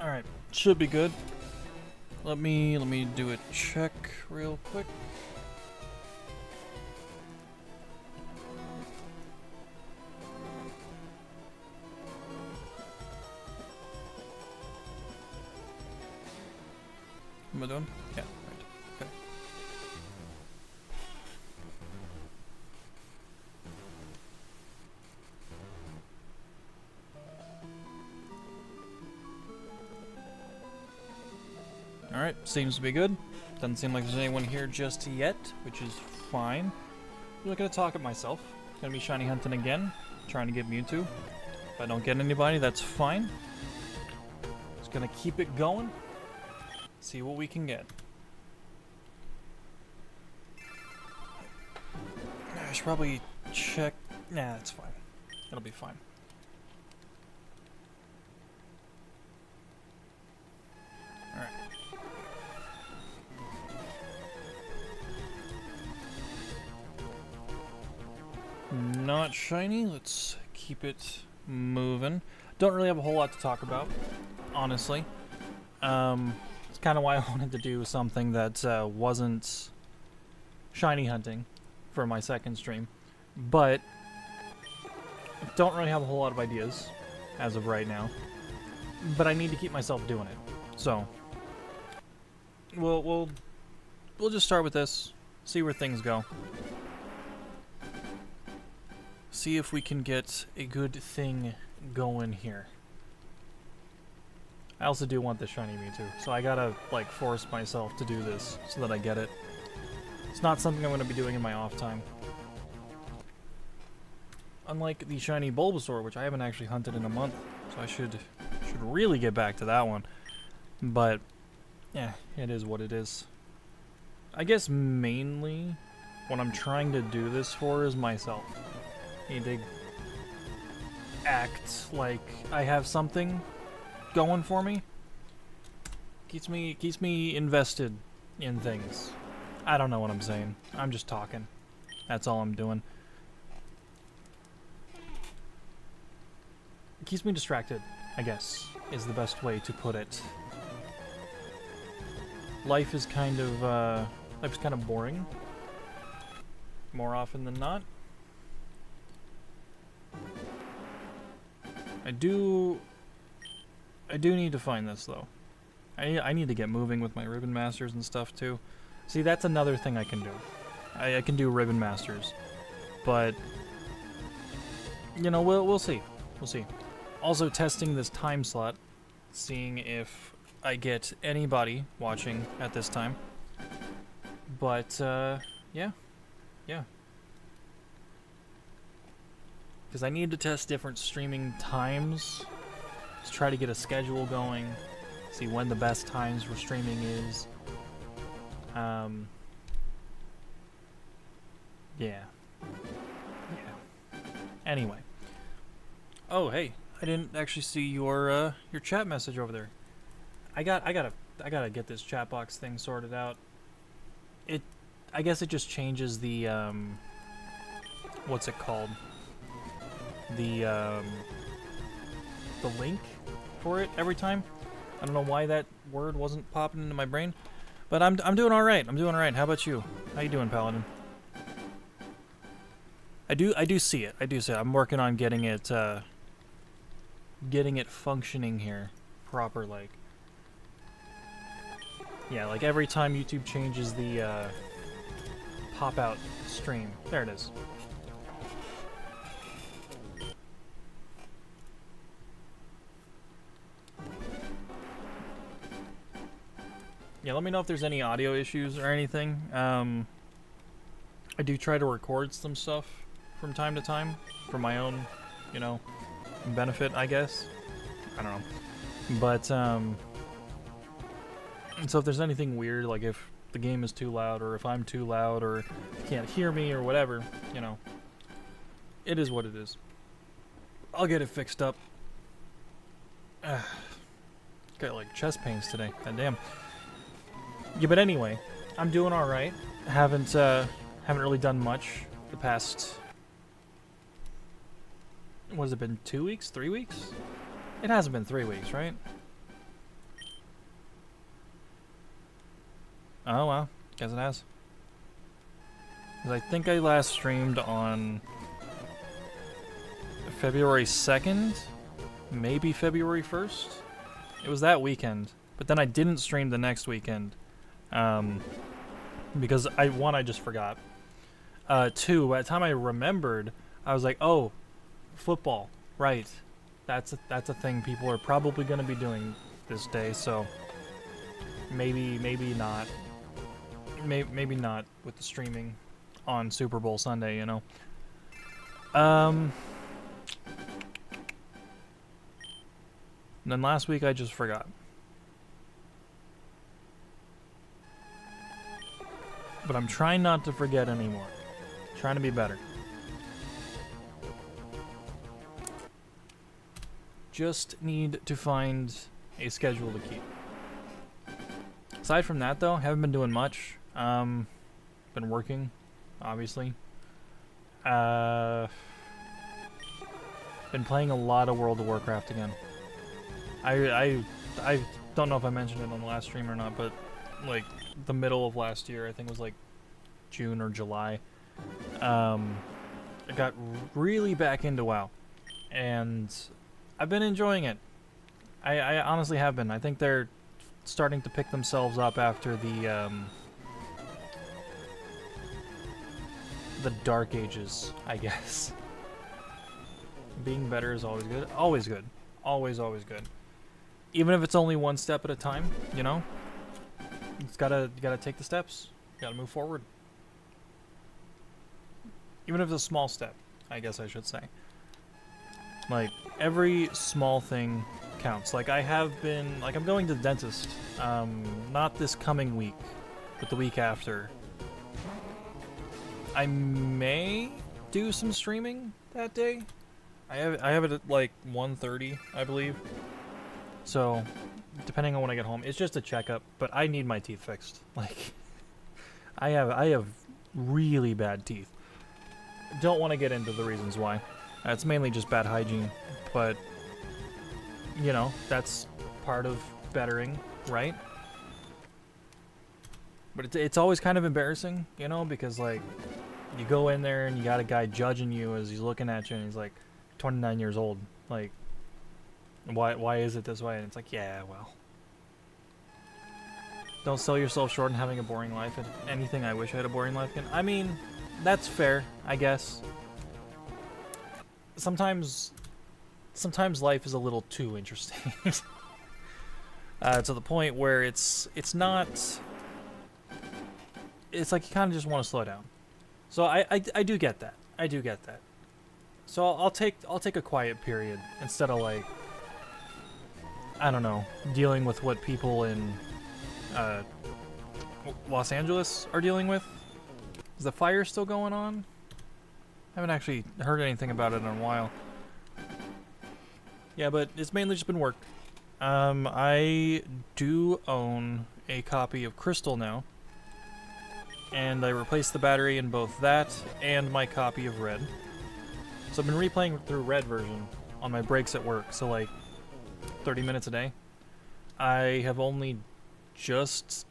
Alright, should be good. Let me do a check real quick. What am I doing? Yeah, right. Okay. Alright, seems to be good. Doesn't seem like there's anyone here just yet, which is fine. I'm not gonna talk at myself. Gonna be shiny hunting again, trying to get Mewtwo. If I don't get anybody, that's fine. Just gonna keep it going. See what we can get. I should probably check. Nah, that's fine. It'll be fine. Alright. Not shiny. Let's keep it moving. Don't really have a whole lot to talk about, honestly. It's kind of why I wanted to do something that wasn't shiny hunting for my second stream, but don't really have a whole lot of ideas as of right now. But I need to keep myself doing it, so we'll just start with this, see where things go. See if we can get a good thing going here. I also do want the shiny Mewtwo, so I gotta, like, force myself to do this so that I get it. It's not something I'm gonna be doing in my off time. Unlike the shiny Bulbasaur, which I haven't actually hunted in a month, so I should really get back to that one. But, yeah, it is what it is. I guess mainly what I'm trying to do this for is myself. Need to act like I have something going for me. Keeps me invested in things. I don't know what I'm saying. I'm just talking. That's all I'm doing. It keeps me distracted, I guess, is the best way to put it. Life is kind of boring. More often than not. I do need to find this, though. I need to get moving with my Ribbon Masters and stuff, too. See, that's another thing I can do. I can do Ribbon Masters. But, you know, we'll see. We'll see. Also testing this time slot, seeing if I get anybody watching at this time. But, yeah. Yeah. Because I need to test different streaming times. Just try to get a schedule going. See when the best times for streaming is. Yeah. Anyway. Oh, hey. I didn't actually see your chat message over there. I gotta get this chat box thing sorted out. I guess it just changes the, what's it called? The link for it every time. I don't know why that word wasn't popping into my brain, but I'm doing all right. I'm doing all right. How about you? How you doing, Paladin? I do see it. I do see it. I'm working on getting it functioning here proper, like. Yeah, like every time YouTube changes the pop out stream. There it is. Yeah, let me know if there's any audio issues or anything. I do try to record some stuff from time to time for my own, you know, benefit, I guess. I don't know. But, and so if there's anything weird, like if the game is too loud or if I'm too loud or if you can't hear me or whatever, you know, it is what it is. I'll get it fixed up. Got like chest pains today. God damn. Yeah, but anyway, I'm doing all right. Haven't really done much the past. What has it been? 2 weeks? 3 weeks? It hasn't been 3 weeks, right? Oh, well. Guess it has. 'Cause I think I last streamed on February 2nd? Maybe February 1st? It was that weekend. But then I didn't stream the next weekend. Because I just forgot. Two, by the time I remembered, I was like, oh, football. Right. That's a thing people are probably going to be doing this day, so maybe not. Maybe not with the streaming on Super Bowl Sunday, you know. And then last week I just forgot. But I'm trying not to forget anymore. Trying to be better. Just need to find a schedule to keep. Aside from that, though, haven't been doing much. Been working, obviously. Been playing a lot of World of Warcraft again. I don't know if I mentioned it on the last stream or not, but like the middle of last year, I think it was like June or July. I got really back into WoW, and I've been enjoying it. I honestly have been. I think they're starting to pick themselves up after the Dark Ages, I guess. Being better is always good. Always good. Always good. Even if it's only one step at a time, you know? You gotta take the steps. You gotta move forward. Even if it's a small step, I guess I should say. Like, every small thing counts. Like, I'm going to the dentist, not this coming week, but the week after. I may do some streaming that day. I have it at like 1:30, I believe. So, depending on when I get home, it's just a checkup, but I need my teeth fixed. Like, I have really bad teeth. Don't want to get into the reasons why. It's mainly just bad hygiene, but you know, that's part of bettering, right? But it's always kind of embarrassing, you know, because like you go in there and you got a guy judging you as he's looking at you, and he's like 29 years old. Like, why is it this way? And it's like, yeah, well, don't sell yourself short in having a boring life. And anything I wish I had a boring life. I mean, that's fair, I guess. Sometimes life is a little too interesting. To the point where it's not. It's like you kind of just want to slow down. So I do get that. I do get that. So I'll take a quiet period instead of like, I don't know, dealing with what people in Los Angeles are dealing with. Is the fire still going on? I haven't actually heard anything about it in a while. Yeah, but it's mainly just been work. I do own a copy of Crystal now. And I replaced the battery in both that and my copy of Red. So I've been replaying through Red version on my breaks at work, so like 30 minutes a day. I have only just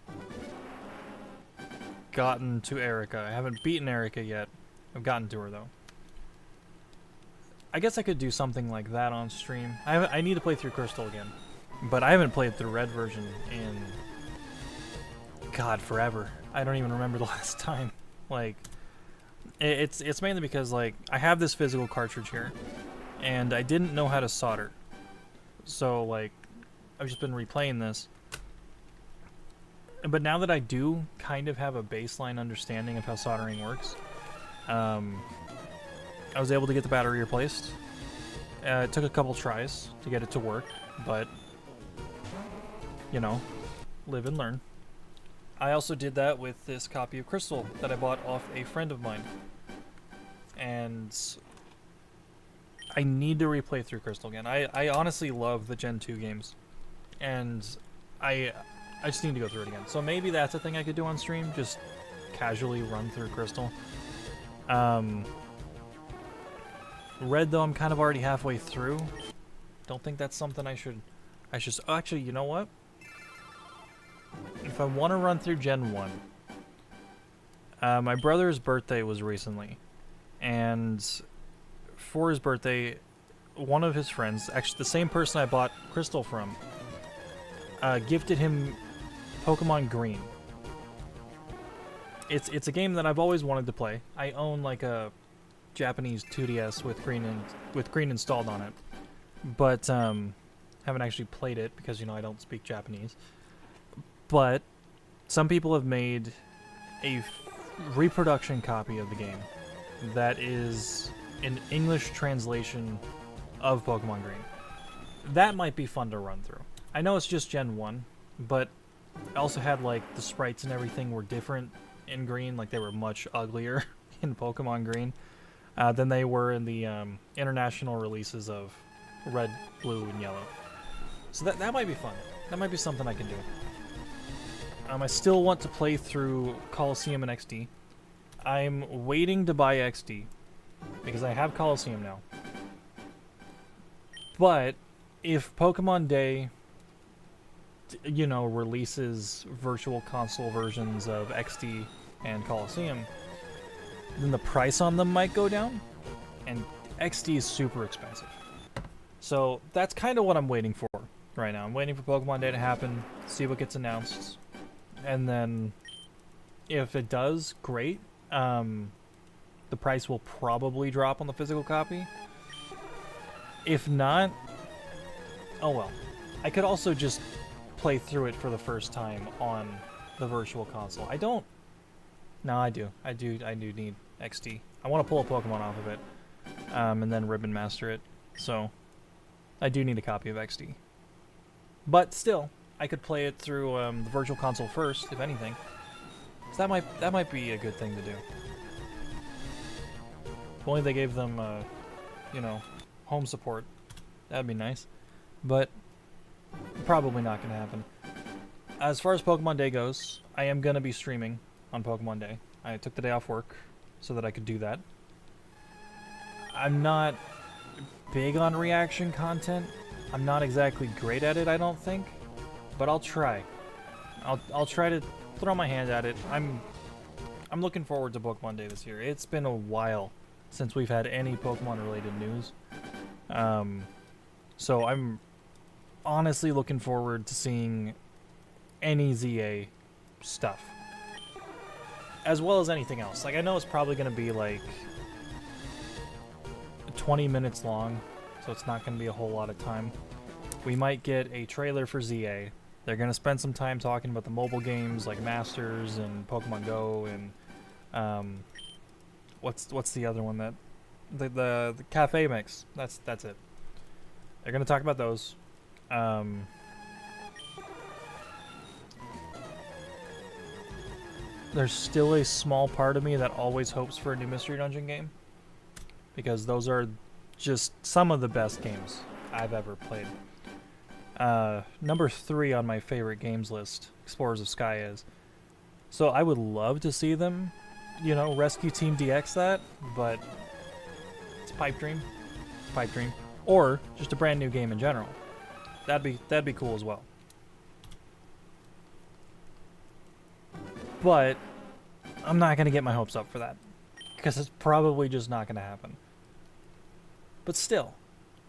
gotten to Erica. I haven't beaten Erica yet. I've gotten to her though. I guess I could do something like that on stream. I need to play through Crystal again, but I haven't played through Red version in God forever. I don't even remember the last time. Like, it's mainly because like I have this physical cartridge here, and I didn't know how to solder. So like, I've just been replaying this. But now that I do kind of have a baseline understanding of how soldering works, I was able to get the battery replaced. It took a couple tries to get it to work, but you know, live and learn. I also did that with this copy of Crystal that I bought off a friend of mine. And I need to replay through Crystal again. I honestly love the Gen 2 games. And I just need to go through it again. So maybe that's a thing I could do on stream, just casually run through Crystal. Red, though, I'm kind of already halfway through. Don't think that's something I should... Oh, actually, you know what? if I want to run through Gen 1, my brother's birthday was recently, and for his birthday, one of his friends, actually the same person I bought Crystal from, gifted him Pokemon Green. It's a game that I've always wanted to play. I own like a Japanese 2DS with Green installed on it, but haven't actually played it because, you know, I don't speak Japanese. But some people have made a reproduction copy of the game that is an English translation of Pokemon Green. That might be fun to run through. I know it's just Gen 1, but it also had like the sprites and everything were different in Green, like they were much uglier in Pokemon Green than they were in the international releases of Red, Blue, and Yellow. So that might be fun. That might be something I can do. I still want to play through Coliseum and XD. I'm waiting to buy XD because I have Coliseum now. But if Pokemon Day, you know, releases virtual console versions of XD and Coliseum, then the price on them might go down, and XD is super expensive. So that's kind of what I'm waiting for right now. I'm waiting for Pokemon Day to happen, see what gets announced, and then if it does, great. The price will probably drop on the physical copy. If not, oh well. I could also just play through it for the first time on the virtual console. I don't... No, I do. I do need XD. I want to pull a Pokemon off of it, and then Ribbon Master it. So, I do need a copy of XD. But still, I could play it through the virtual console first, if anything. So that might be a good thing to do. If only they gave them, you know, home support. That'd be nice. But probably not going to happen. As far as Pokemon Day goes, I am going to be streaming on Pokemon Day. I took the day off work so that I could do that. I'm not big on reaction content. I'm not exactly great at it, I don't think. But I'll try. I'll try to throw my hand at it. I'm looking forward to Pokemon Day this year. It's been a while since we've had any Pokemon-related news. So I'm honestly looking forward to seeing any ZA stuff. As well as anything else. Like, I know it's probably going to be like 20 minutes long, so it's not going to be a whole lot of time. We might get a trailer for ZA. They're going to spend some time talking about the mobile games like Masters and Pokemon Go and what's the other one that the Cafe Mix. That's it. They're going to talk about those. There's still a small part of me that always hopes for a new Mystery Dungeon game, because those are just some of the best games I've ever played. Number 3 on my favorite games list, Explorers of Sky, is. So I would love to see them, you know, Rescue Team DX that, but it's a pipe dream. It's a pipe dream. Or just a brand new game in general. That'd be cool as well. But I'm not gonna get my hopes up for that, because it's probably just not gonna happen. But still,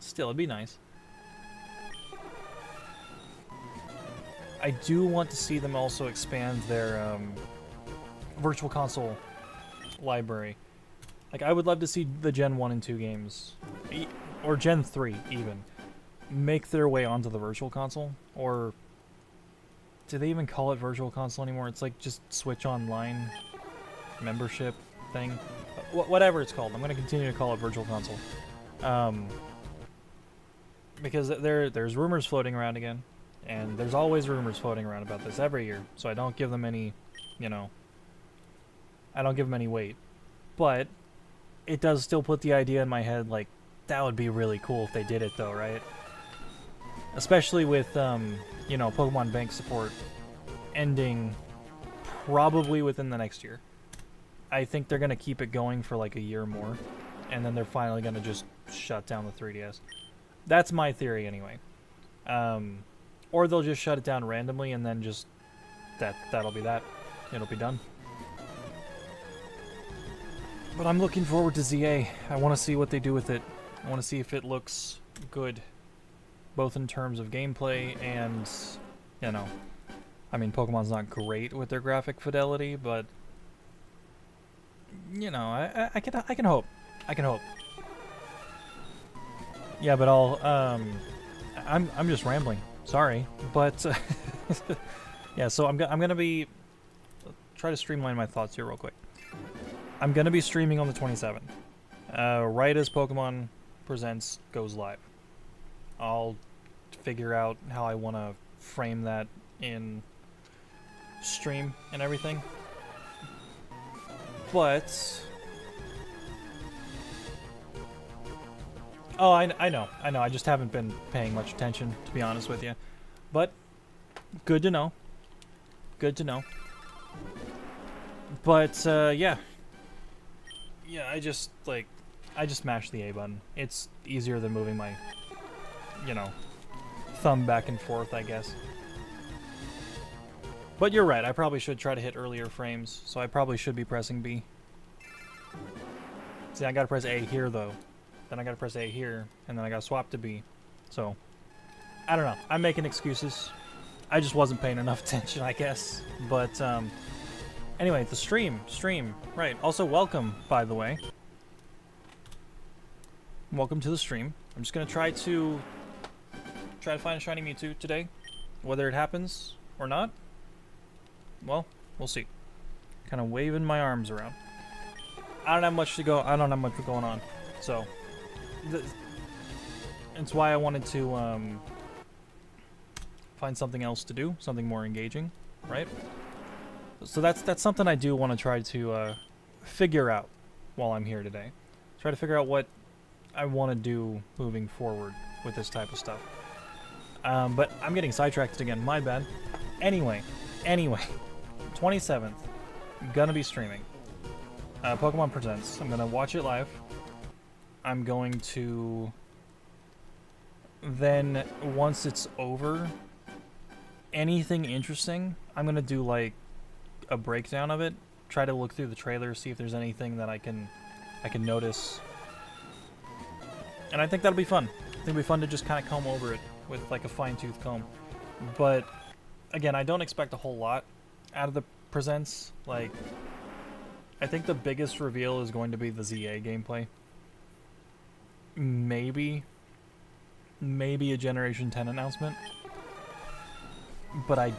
it'd be nice. I do want to see them also expand their virtual console library. Like, I would love to see the Gen 1 and 2 games, or Gen 3 even, make their way onto the virtual console. Or do they even call it virtual console anymore? It's like just Switch Online membership thing. Whatever it's called. I'm going to continue to call it virtual console. Because there's rumors floating around again. And there's always rumors floating around about this every year. So I don't give them any, you know, I don't give them any weight. But it does still put the idea in my head, like, that would be really cool if they did it though, right? Especially with, you know, Pokemon Bank support ending probably within the next year. I think they're going to keep it going for like a year more, and then they're finally going to just shut down the 3DS. That's my theory anyway. Or they'll just shut it down randomly and then just that'll be that. It'll be done. But I'm looking forward to ZA. I want to see what they do with it. I want to see if it looks good, both in terms of gameplay and, you know, I mean, Pokemon's not great with their graphic fidelity, but you know, I can hope. I can hope. Yeah, but I'm just rambling. Sorry, but yeah. So I'm gonna be try to streamline my thoughts here real quick. I'm gonna be streaming on the 27th, right as Pokemon Presents goes live. I'll figure out how I want to frame that in stream and everything. But oh, I know. I just haven't been paying much attention, to be honest with you. But good to know. Good to know. But yeah. Yeah, I just mashed the A button. It's easier than moving my, you know, thumb back and forth, I guess. But you're right, I probably should try to hit earlier frames, so I probably should be pressing B. See, I gotta press A here, though. Then I gotta press A here, and then I gotta swap to B. So, I don't know. I'm making excuses. I just wasn't paying enough attention, I guess. But, anyway, the stream. Right. Also, welcome, by the way. Welcome to the stream. I'm just gonna try to find a shiny Mewtwo today. Whether it happens or not, well, we'll see. Kind of waving my arms around. I don't have much to go. I don't have much going on, so it's why I wanted to find something else to do, something more engaging, right? So that's something I do want to try to figure out while I'm here today. Try to figure out what I want to do moving forward with this type of stuff. But I'm getting sidetracked again. My bad. Anyway, 27th, gonna be streaming. Pokemon Presents. I'm gonna watch it live. I'm going to then, once it's over, anything interesting, I'm gonna do like a breakdown of it. Try to look through the trailer, see if there's anything that I can notice. And I think that'll be fun. I think it'll be fun to just kind of comb over it with like a fine-tooth comb. But again, I don't expect a whole lot out of the Presents. Like, I think the biggest reveal is going to be the ZA gameplay. Maybe a Generation 10 announcement. But I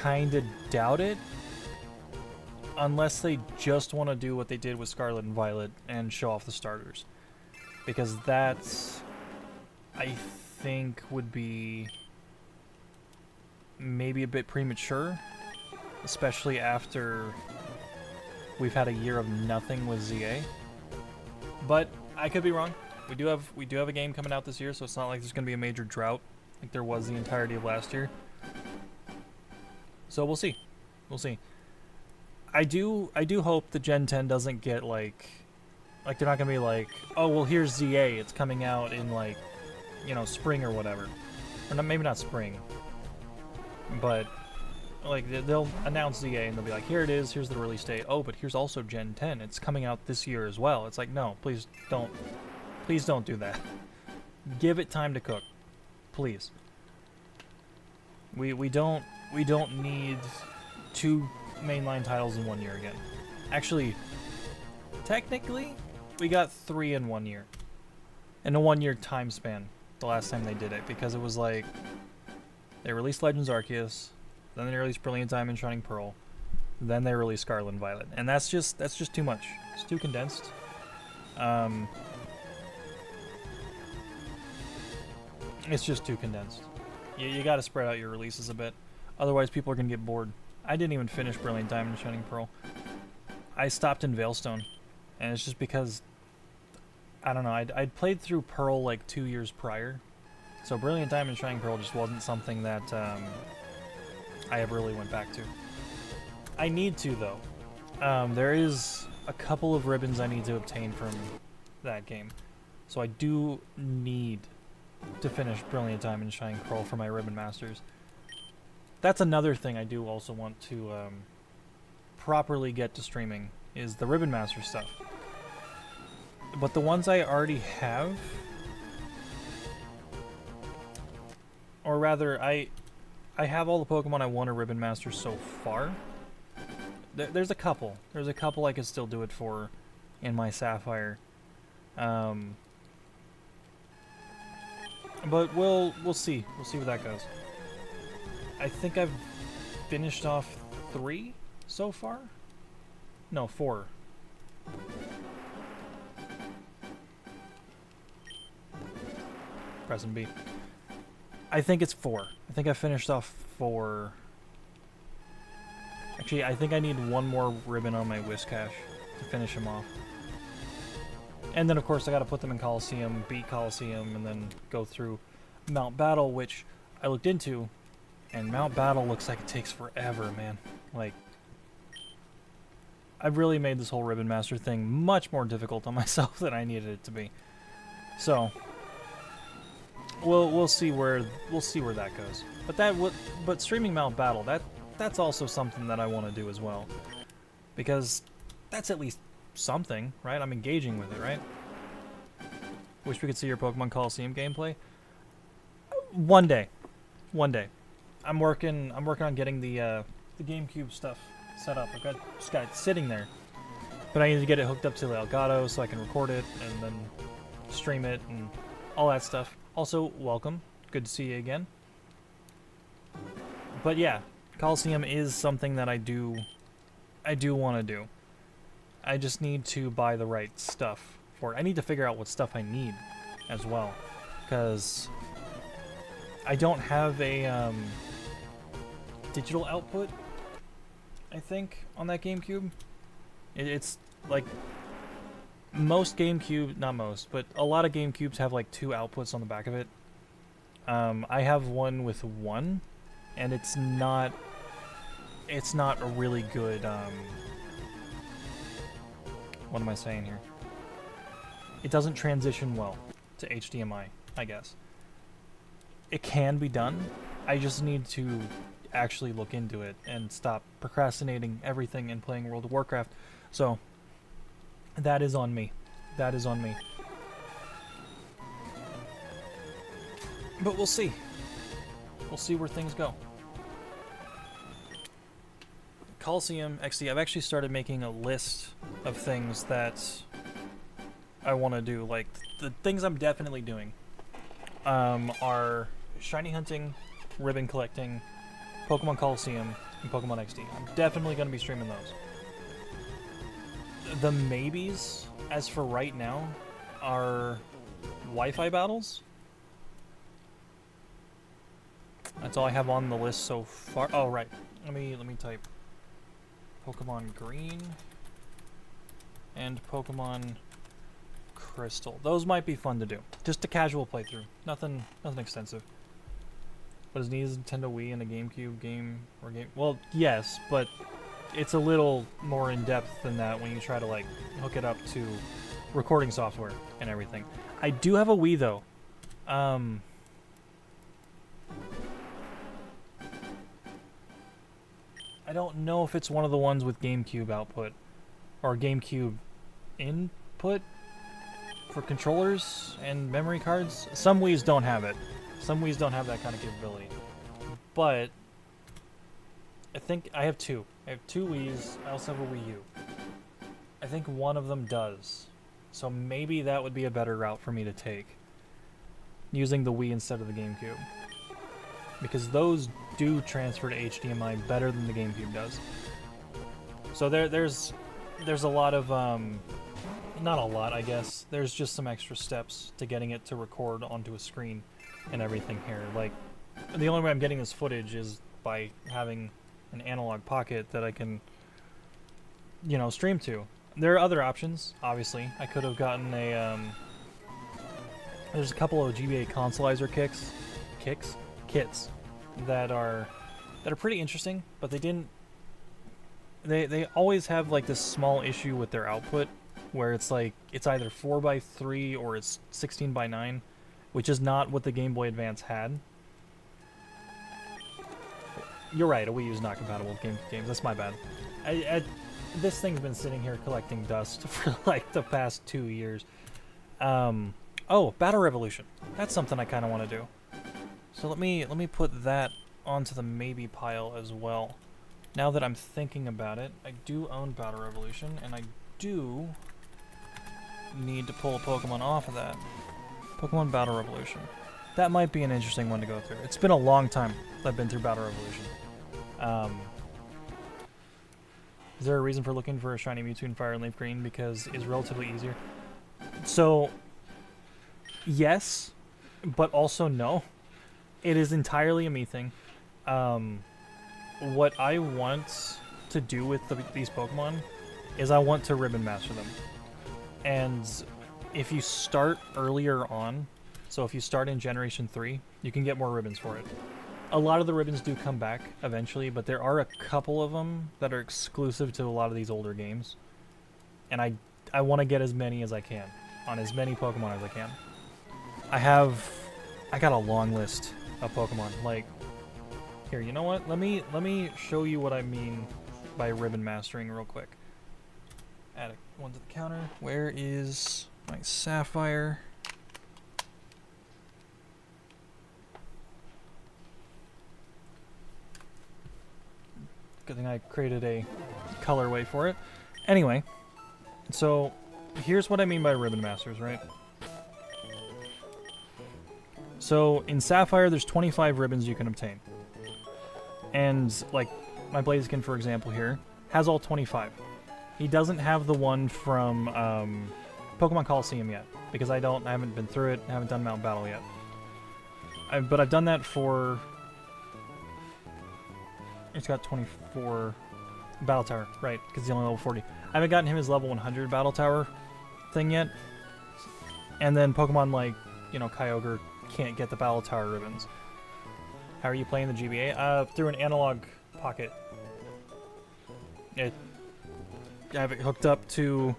kind of doubt it. Unless they just want to do what they did with Scarlet and Violet and show off the starters. Because that's, I think, would be maybe a bit premature. Especially after we've had a year of nothing with ZA. But I could be wrong. We do have a game coming out this year, so it's not like there's going to be a major drought like there was the entirety of last year. So we'll see. We'll see. I do hope the Gen 10 doesn't get like they're not going to be like, "Oh, well, here's ZA. It's coming out in like, you know, spring or whatever." Or not, maybe not spring. But like they'll announce ZA and they'll be like, "Here it is. Here's the release date. Oh, but here's also Gen 10. It's coming out this year as well." It's like, "No, please don't. Please don't do that. Give it time to cook. Please." We don't need 2 mainline titles in 1 year again. Actually, technically, we got 3 in 1 year. In a 1 year time span, the last time they did it, because it was like they released Legends Arceus, then they released Brilliant Diamond, Shining Pearl, then they released Scarlet and Violet, and that's just too much. It's too condensed. It's just too condensed. You got to spread out your releases a bit, otherwise people are gonna get bored. I didn't even finish Brilliant Diamond and Shining Pearl. I stopped in Veilstone, and it's just because I don't know. I'd played through Pearl like 2 years prior, so Brilliant Diamond and Shining Pearl just wasn't something that I ever really went back to. I need to though. There is a couple of ribbons I need to obtain from that game, so I do need to finish Brilliant Diamond and Shining Pearl for my Ribbon Masters. that's another thing I do also want to properly get to streaming is the Ribbon Master stuff. But the ones I already have, or rather, I have all the Pokemon I want to Ribbon Master so far. There's a couple. There's a couple I could still do it for in my Sapphire. But we'll see. We'll see where that goes. I think I've finished off 3 so far? No, 4. Pressing B. I think it's 4. I think I finished off 4. Actually, I think I need one more ribbon on my Whiscash to finish him off. And then, of course, I gotta put them in Coliseum, beat Coliseum, and then go through Mount Battle, which I looked into, and Mount Battle looks like it takes forever, man. Like, I've really made this whole Ribbon Master thing much more difficult on myself than I needed it to be. So, we'll see where that goes. But streaming Mount Battle, that's also something that I want to do as well, because that's at least something, right? I'm engaging with it, right? Wish we could see your Pokemon Coliseum gameplay. One day. I'm working on getting the GameCube stuff set up. I've just got it sitting there, but I need to get it hooked up to the Elgato so I can record it and then stream it and all that stuff. Also, welcome. Good to see you again. But yeah, Coliseum is something that I do want to do. I just need to buy the right stuff for it. I need to figure out what stuff I need as well, because I don't have a digital output, I think, on that GameCube. It's like most GameCube, not most, but a lot of GameCubes have like 2 outputs on the back of it. I have one with 1, and it's not a really good, what am I saying here? It doesn't transition well to HDMI, I guess. It can be done. I just need to actually look into it and stop procrastinating everything and playing World of Warcraft. So, that is on me. That is on me. But we'll see. We'll see where things go. Coliseum XD, I've actually started making a list of things that I want to do. Like, the things I'm definitely doing are shiny hunting, ribbon collecting, Pokemon Coliseum, and Pokemon XD. I'm definitely going to be streaming those. The maybes, as for right now, are Wi-Fi battles. That's all I have on the list so far. Oh, right. Let me type Pokemon Green and Pokemon Crystal. Those might be fun to do. Just a casual playthrough. Nothing extensive. But is needed Nintendo Wii and a GameCube game or game? Well, yes, but it's a little more in depth than that when you try to like hook it up to recording software and everything. I do have a Wii though. I don't know if it's one of the ones with GameCube output or GameCube input for controllers and memory cards. Some Wiis don't have it. Some Wiis don't have that kind of capability. But I think I have 2. I have 2 Wiis. I also have a Wii U. I think one of them does. So maybe that would be a better route for me to take, using the Wii instead of the GameCube. Because those do transfer to HDMI better than the GameCube does. So there's a lot of, not a lot, I guess. There's just some extra steps to getting it to record onto a screen and everything here. Like, the only way I'm getting this footage is by having an analog pocket that I can, you know, stream to. There are other options, obviously. I could have gotten a, there's a couple of GBA consolizer kits that are pretty interesting, but they didn't. They always have like this small issue with their output, where it's like it's either 4:3 or it's 16:9, which is not what the Game Boy Advance had. You're right, a Wii U is not compatible with GameCube games. That's my bad. This thing's been sitting here collecting dust for like the past 2 years. Oh, Battle Revolution. That's something I kind of want to do. So let me put that onto the maybe pile as well. Now that I'm thinking about it, I do own Battle Revolution, and I do need to pull a Pokemon off of that. Pokemon Battle Revolution. That might be an interesting one to go through. It's been a long time that I've been through Battle Revolution. Is there a reason for looking for a shiny Mewtwo in Fire and Leaf Green? Because it's relatively easier. So, yes, but also no. It is entirely a me thing. What I want to do with these Pokemon is I want to Ribbon Master them. And if you start earlier on, so if you start in Generation 3, you can get more ribbons for it. A lot of the ribbons do come back eventually, but there are a couple of them that are exclusive to a lot of these older games. And I want to get as many as I can, on as many Pokemon as I can. I got a long list of Pokemon. Like, here, you know what? Let me show you what I mean by ribbon mastering real quick. Add one to the counter. Where is my Sapphire? Good thing I created a colorway for it. Anyway, so here's what I mean by ribbon masters, right? So in Sapphire, there's 25 ribbons you can obtain. And like my Blaziken, for example, here has all 25. He doesn't have the one from Pokemon Coliseum yet because I haven't been through it. I haven't done Mount Battle yet. But I've done that for. It's got 24 Battle Tower, right? Because he's only level 40. I haven't gotten him his level 100 Battle Tower thing yet. And then Pokemon like, you know, Kyogre can't get the Battle Tower ribbons. How are you playing the GBA? Through an analog pocket. I have it hooked up to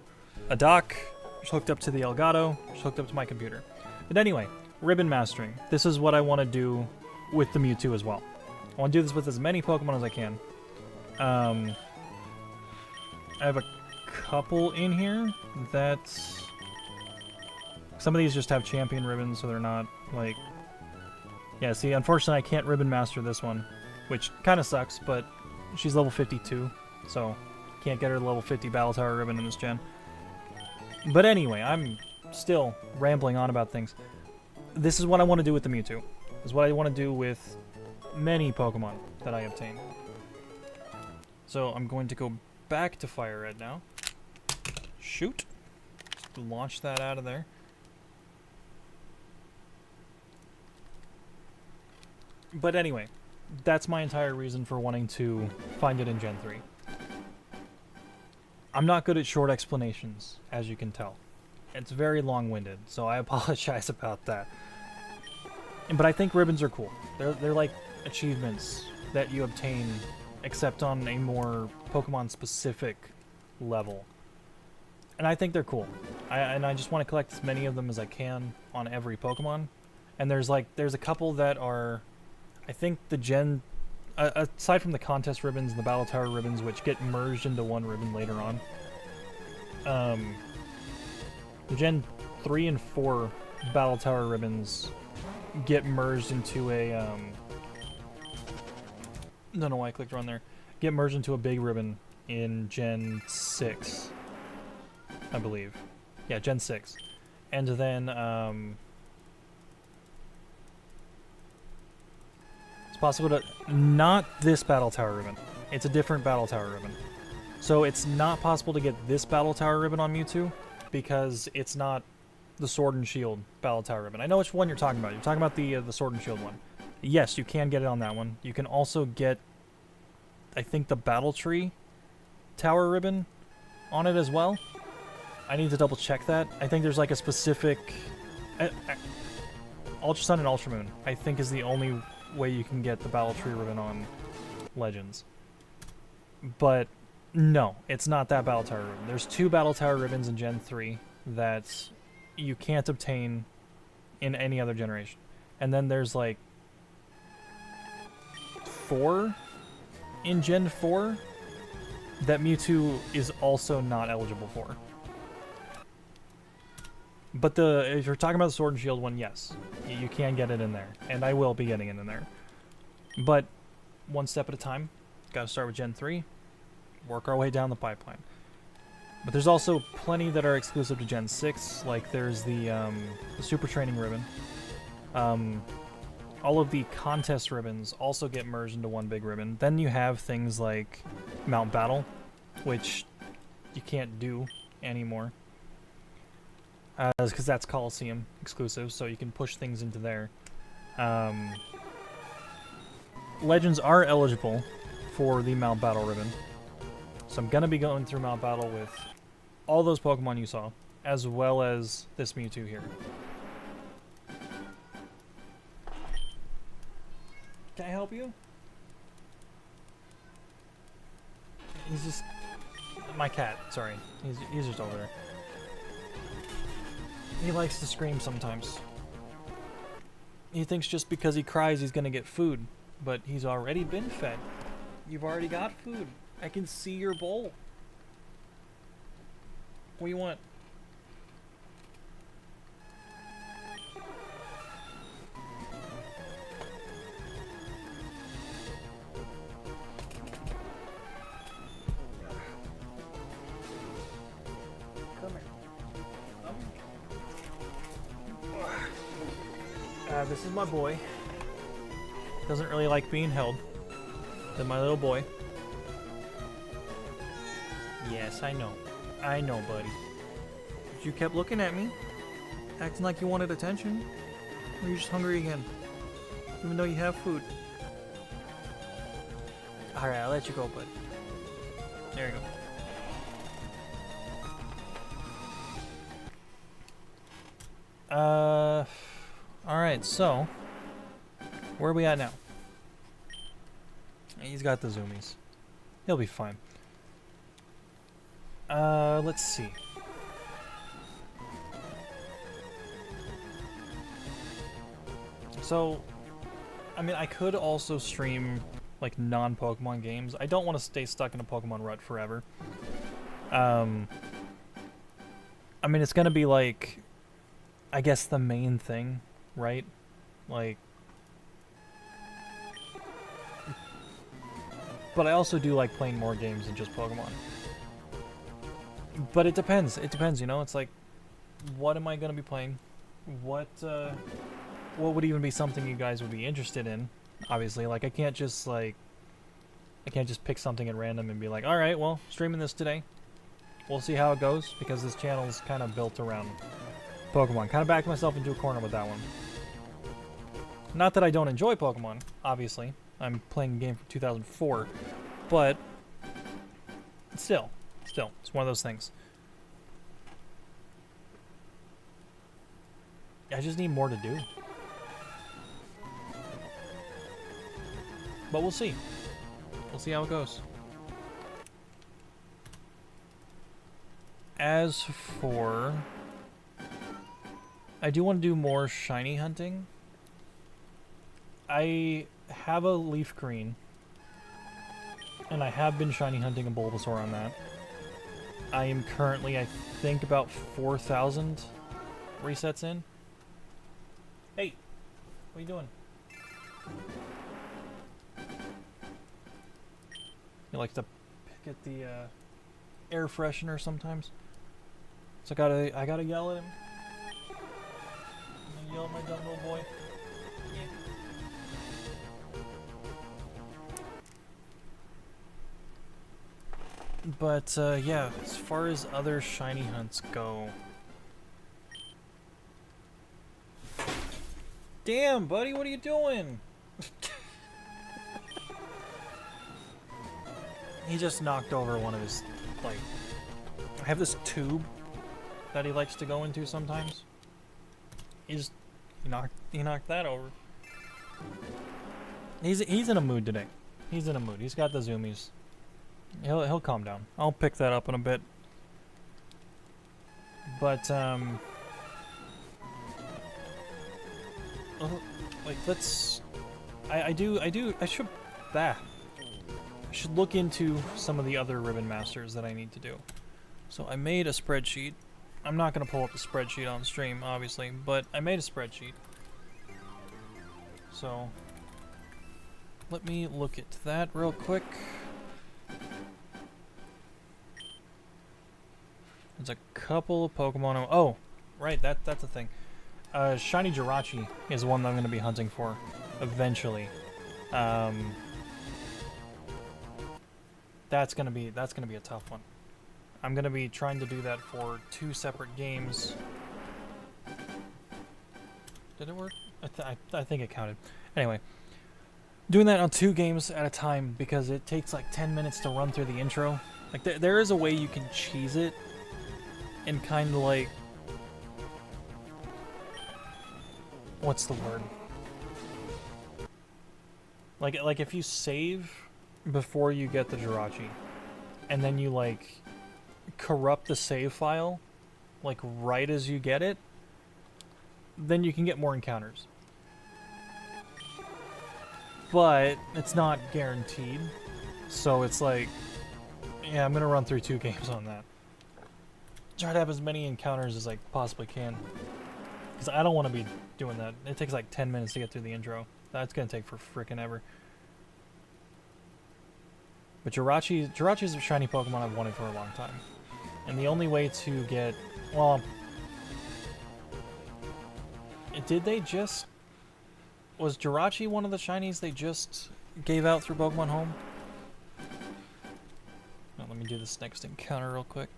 a dock, it's hooked up to the Elgato, it's hooked up to my computer. But anyway, ribbon mastering. This is what I want to do with the Mewtwo as well. I want to do this with as many Pokemon as I can. I have a couple in here that... Some of these just have champion ribbons, so they're not, like... Yeah, see, unfortunately I can't ribbon master this one, which kind of sucks, but she's level 52, so can't get her level 50 Battle Tower ribbon in this gen. But anyway, I'm still rambling on about things. This is what I want to do with the Mewtwo. This is what I want to do with many Pokemon that I obtain. So I'm going to go back to FireRed now. Shoot. Just launch that out of there. But anyway, that's my entire reason for wanting to find it in Gen 3. I'm not good at short explanations, as you can tell. It's very long-winded, so I apologize about that. But I think ribbons are cool. They're like achievements that you obtain, except on a more Pokemon-specific level. And I think they're cool. I just want to collect as many of them as I can on every Pokemon. And there's a couple that are... I think the gen, aside from the contest ribbons and the Battle Tower ribbons, which get merged into one ribbon later on, the Gen 3 and 4 Battle Tower ribbons get merged into a, don't know why I clicked around there, get merged into a big ribbon in Gen 6, I believe. Yeah, Gen 6. And then, possible to... Not this Battle Tower ribbon. It's a different Battle Tower ribbon. So it's not possible to get this Battle Tower ribbon on Mewtwo because it's not the Sword and Shield Battle Tower ribbon. I know which one you're talking about. You're talking about the Sword and Shield one. Yes, you can get it on that one. You can also get, I think, the Battle Tree Tower ribbon on it as well. I need to double check that. I think there's like a specific... Ultra Sun and Ultra Moon, I think, is the only way you can get the Battle Tree ribbon on Legends. But no, it's not that Battle Tower ribbon. There's 2 Battle Tower ribbons in Gen 3 that you can't obtain in any other generation. And then there's like 4 in Gen 4 that Mewtwo is also not eligible for. But if you're talking about the Sword and Shield one, yes, you can get it in there, and I will be getting it in there. But one step at a time. Got to start with Gen 3, work our way down the pipeline. But there's also plenty that are exclusive to Gen 6, like there's the Super Training Ribbon. All of the contest ribbons also get merged into one big ribbon. Then you have things like Mount Battle, which you can't do anymore. Because that's Coliseum exclusive, so you can push things into there. Legends are eligible for the Mount Battle ribbon. So I'm going to be going through Mount Battle with all those Pokemon you saw, as well as this Mewtwo here. Can I help you? He's just... my cat, sorry. He's just over there. He likes to scream sometimes. He thinks just because he cries he's gonna get food, but he's already been fed. You've already got food. I can see your bowl. What do you want? This is my boy. Doesn't really like being held. Then my little boy. Yes, I know. I know, buddy. But you kept looking at me, acting like you wanted attention. Or you're just hungry again, even though you have food. Alright, I'll let you go, bud. There you go. Alright, so where are we at now? He's got the zoomies. He'll be fine. Let's see. So, I mean, I could also stream, like, non-Pokemon games. I don't want to stay stuck in a Pokemon rut forever. I mean, it's gonna be, like, I guess the main thing, right? Like... But I also do like playing more games than just Pokemon. But it depends. It depends, you know? It's like, what am I going to be playing? What would even be something you guys would be interested in? Obviously, like, I can't just pick something at random and be like, alright, well, streaming this today. We'll see how it goes, because this channel is kind of built around Pokemon. Kind of backed myself into a corner with that one. Not that I don't enjoy Pokemon, obviously. I'm playing a game from 2004, but still, it's one of those things. I just need more to do. But we'll see. We'll see how it goes. As for... I do want to do more shiny hunting. I have a leaf green, and I have been shiny hunting a Bulbasaur on that. I am currently, I think, about 4,000 resets in. Hey, what are you doing? He likes to pick at the air freshener sometimes. So I gotta yell at him. I'm gonna yell at my dumb little boy. But, yeah, as far as other shiny hunts go... Damn, buddy, what are you doing? He just knocked over one of his, like... I have this tube that he likes to go into sometimes. He knocked that over. He's in a mood today. He's in a mood. He's got the zoomies. He'll calm down. I'll pick that up in a bit. But like let's I should I should look into some of the other Ribbon Masters that I need to do. So I made a spreadsheet. I'm not going to pull up the spreadsheet on stream, obviously, but I made a spreadsheet. So let me look at that real quick. There's a couple of Pokemon. Oh, right, that's a thing. Shiny Jirachi is one that I'm going to be hunting for eventually. That's gonna be a tough one. I'm gonna be trying to do that for 2 separate games. Did it work? I think it counted. Anyway, doing that on 2 games at a time because it takes like 10 minutes to run through the intro. Like there is a way you can cheese it and kind of like, what's the word? Like if you save before you get the Jirachi, and then you like corrupt the save file like right as you get it, then you can get more encounters. But it's not guaranteed, so it's like, yeah, I'm gonna run through 2 games on that. Try to have as many encounters as I possibly can, because I don't want to be doing that. It takes like 10 minutes to get through the intro. That's gonna take for frickin' ever. But Jirachi is a shiny Pokemon I've wanted for a long time. And the only way to get, well, did they just, was Jirachi one of the shinies they just gave out through Pokemon Home? Now, let me do this next encounter real quick.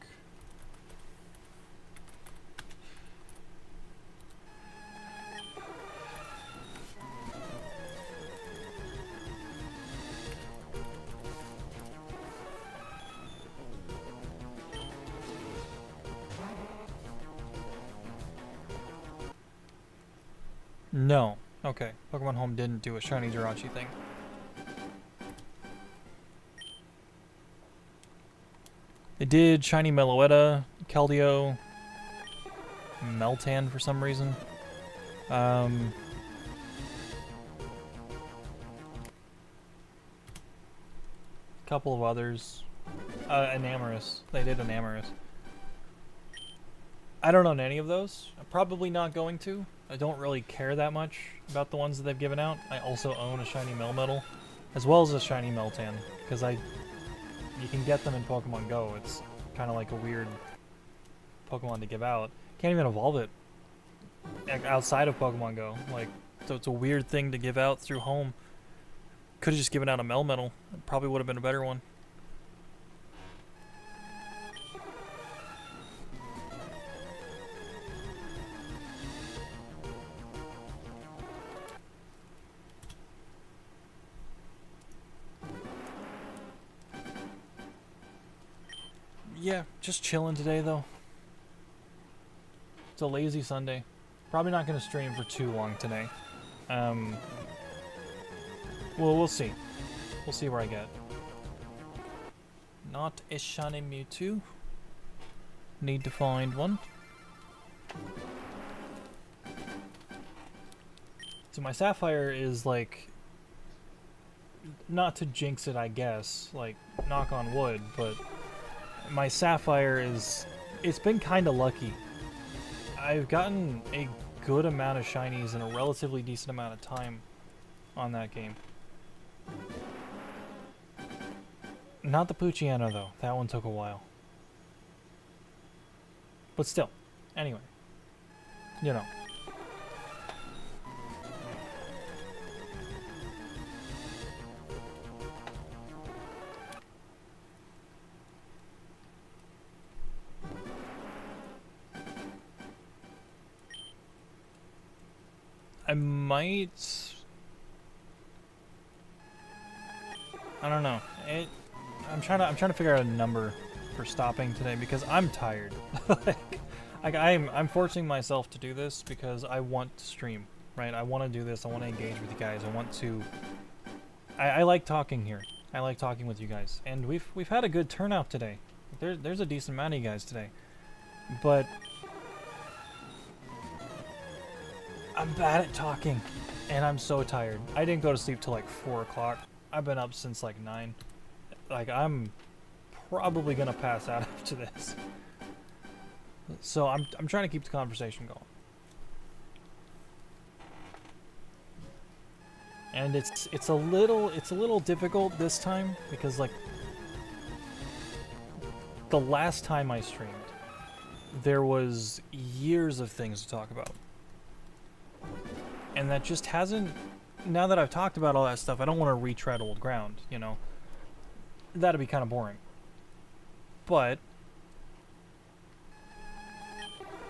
No. Okay. Pokemon Home didn't do a shiny Jirachi thing. They did shiny Meloetta, Keldeo, Meltan for some reason. Couple of others. Enamorus. They did Enamorus. I don't own any of those. I'm probably not going to. I don't really care that much about the ones that they've given out. I also own a shiny Melmetal, as well as a shiny Meltan, because you can get them in Pokemon Go. It's kind of like a weird Pokemon to give out. Can't even evolve it outside of Pokemon Go. Like, so it's a weird thing to give out through Home. Could have just given out a Melmetal. It probably would have been a better one. Yeah, just chilling today though. It's a lazy Sunday. Probably not going to stream for too long today. Well, we'll see. We'll see where I get. Not a shiny Mewtwo. Need to find one. So my Sapphire is like, not to jinx it, I guess, like knock on wood, but my Sapphire is, it's been kind of lucky. I've gotten a good amount of shinies in a relatively decent amount of time on that game. Not the Poochyena though, that one took a while. But still, anyway, you know. I might. I don't know. I'm trying to figure out a number for stopping today because I'm tired. I'm forcing myself to do this because I want to stream, right? I want to do this. I want to engage with you guys. I want to. I like talking here. I like talking with you guys, and we've had a good turnout today. There's a decent amount of you guys today, but I'm bad at talking, and I'm so tired. I didn't go to sleep till like 4 o'clock. I've been up since like 9. like, I'm probably gonna pass out after this. So I'm trying to keep the conversation going. And it's a little difficult this time because, like, the last time I streamed, there was years of things to talk about. And that just hasn't, now that I've talked about all that stuff, I don't want to retread old ground, you know? That'd be kind of boring. But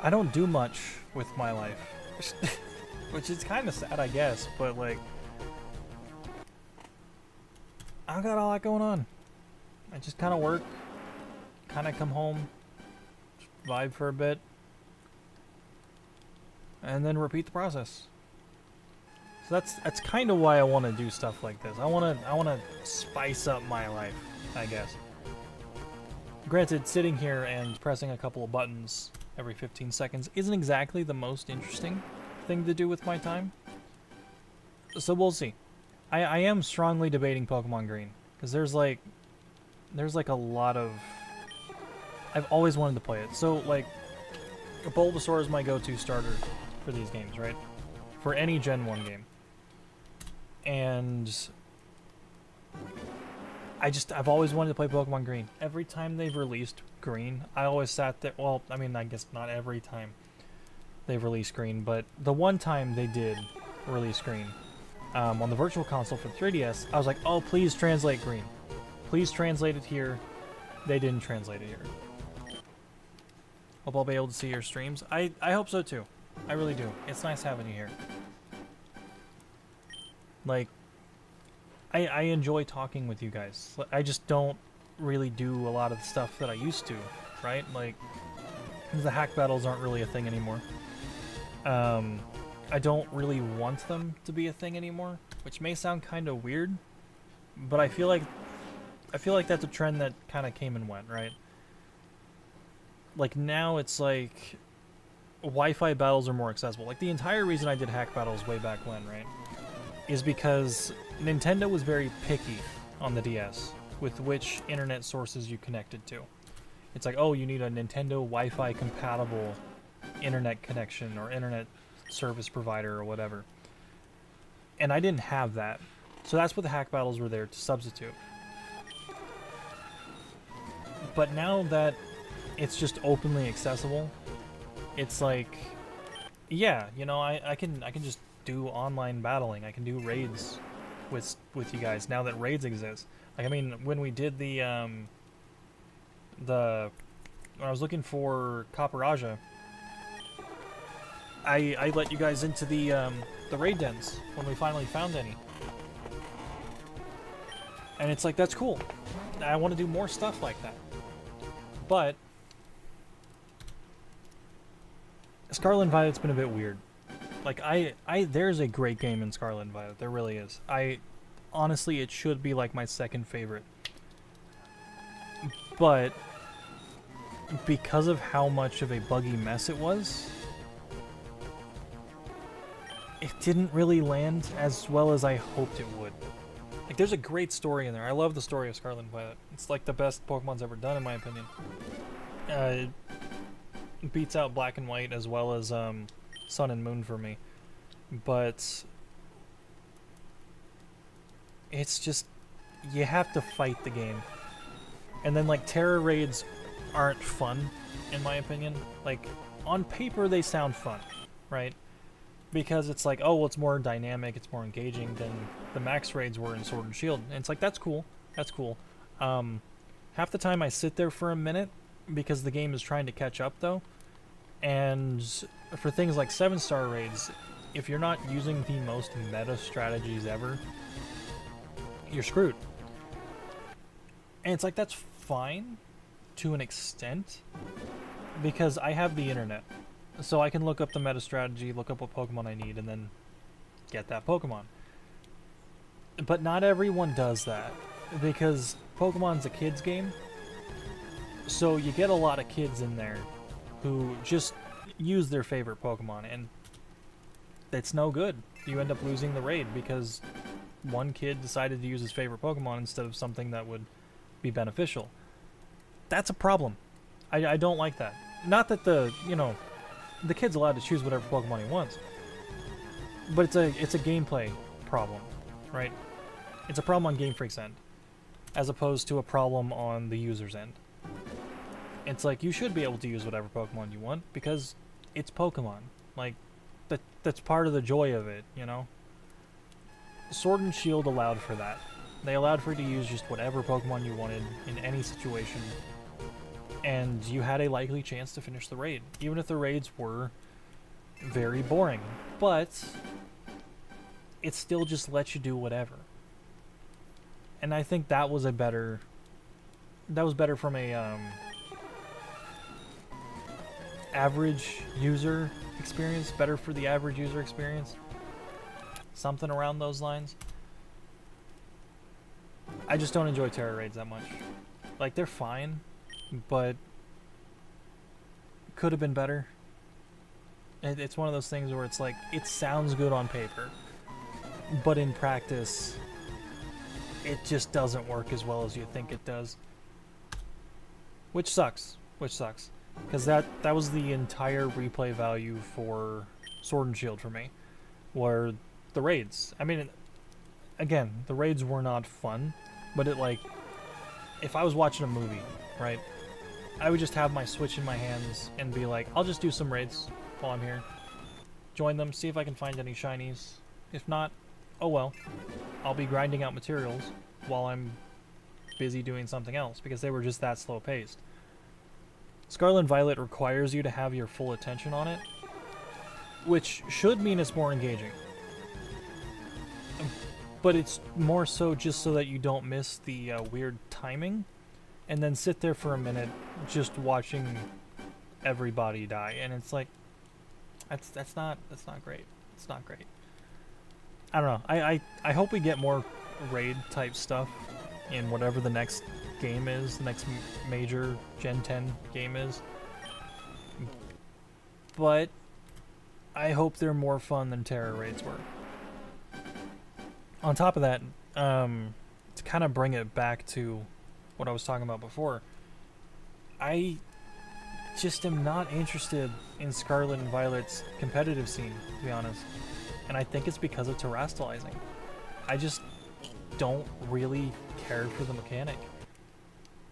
I don't do much with my life. Which is kind of sad, I guess, but, like, I got all that going on. I just kind of work, kind of come home, vibe for a bit, and then repeat the process. So that's kind of why I want to do stuff like this. I want to spice up my life, I guess. Granted, sitting here and pressing a couple of buttons every 15 seconds isn't exactly the most interesting thing to do with my time. So we'll see. I am strongly debating Pokemon Green because there's like a lot of, I've always wanted to play it. So, like, Bulbasaur is my go-to starter for these games, right? For any Gen 1 game. And I've always wanted to play Pokemon Green. Every time they've released Green, I always sat there, well, I mean, I guess not every time they've released Green, but the one time they did release Green, on the Virtual Console for 3DS, I was like, oh, please translate Green. Please translate it here. They didn't translate it here. Hope I'll be able to see your streams. I hope so too. I really do. It's nice having you here. Like, I enjoy talking with you guys. I just don't really do a lot of the stuff that I used to, right? Like, the hack battles aren't really a thing anymore. I don't really want them to be a thing anymore, which may sound kind of weird, but I feel like that's a trend that kind of came and went, right? Like, now it's like Wi-Fi battles are more accessible. Like, the entire reason I did hack battles way back when, right, is because Nintendo was very picky on the DS with which internet sources you connected to. It's like, oh, you need a Nintendo Wi-Fi compatible internet connection or internet service provider or whatever. And I didn't have that. So that's what the hack battles were there to substitute. But now that it's just openly accessible, it's like, yeah, you know, I can just do online battling. I can do raids with you guys now that raids exist. Like, I mean, when we did when I was looking for Copper-Aja, I let you guys into the raid dens when we finally found any. And it's like, that's cool. I want to do more stuff like that. But Scarlet and Violet's been a bit weird. Like, there's a great game in Scarlet and Violet. There really is. Honestly, it should be like my second favorite. But because of how much of a buggy mess it was, it didn't really land as well as I hoped it would. Like, there's a great story in there. I love the story of Scarlet and Violet. It's like the best Pokemon's ever done, in my opinion. It beats out Black and White as well as Sun and Moon for me. But it's just, you have to fight the game. And then, like, Terra raids aren't fun, in my opinion. Like, on paper they sound fun, right? Because it's like, oh, well, it's more dynamic, it's more engaging than the max raids were in Sword and Shield. And it's like, that's cool. That's cool. Half the time I sit there for a minute because the game is trying to catch up, though. And for things like 7-star raids, if you're not using the most meta strategies ever, you're screwed. And it's like, that's fine to an extent because I have the internet. So I can look up the meta strategy, look up what Pokemon I need, and then get that Pokemon. But not everyone does that because Pokemon's a kid's game. So you get a lot of kids in there who just use their favorite Pokemon, and it's no good. You end up losing the raid because one kid decided to use his favorite Pokemon instead of something that would be beneficial. That's a problem. I don't like that. Not that the kid's allowed to choose whatever Pokemon he wants, but it's a gameplay problem, right? It's a problem on Game Freak's end, as opposed to a problem on the user's end. It's like, you should be able to use whatever Pokemon you want, because it's Pokemon. Like, that's part of the joy of it, you know? Sword and Shield allowed for that. They allowed for you to use just whatever Pokemon you wanted in any situation, and you had a likely chance to finish the raid, even if the raids were very boring. But it still just lets you do whatever. And I think that was better from a average user experience, better for the average user experience. Something around those lines. I just don't enjoy Terra raids that much. Like, they're fine, but could have been better. It's one of those things where it's like, it sounds good on paper, but in practice, it just doesn't work as well as you think it does. Which sucks. Because that was the entire replay value for Sword and Shield for me, were the raids. I mean, again, the raids were not fun, but it, like, if I was watching a movie, right, I would just have my Switch in my hands and be like, I'll just do some raids while I'm here. Join them, see if I can find any shinies. If not, oh well. I'll be grinding out materials while I'm busy doing something else, because they were just that slow paced. Scarlet and Violet requires you to have your full attention on it, which should mean it's more engaging. But it's more so just so that you don't miss the weird timing, and then sit there for a minute just watching everybody die, and it's like, that's not great. It's not great. I don't know. I hope we get more raid type stuff in whatever the next game is, the next major Gen 10 game is. But I hope they're more fun than Terra raids were. On top of that, to kind of bring it back to what I was talking about before, I just am not interested in Scarlet and Violet's competitive scene, to be honest. And I think it's because of terastallizing. I just don't really care for the mechanic.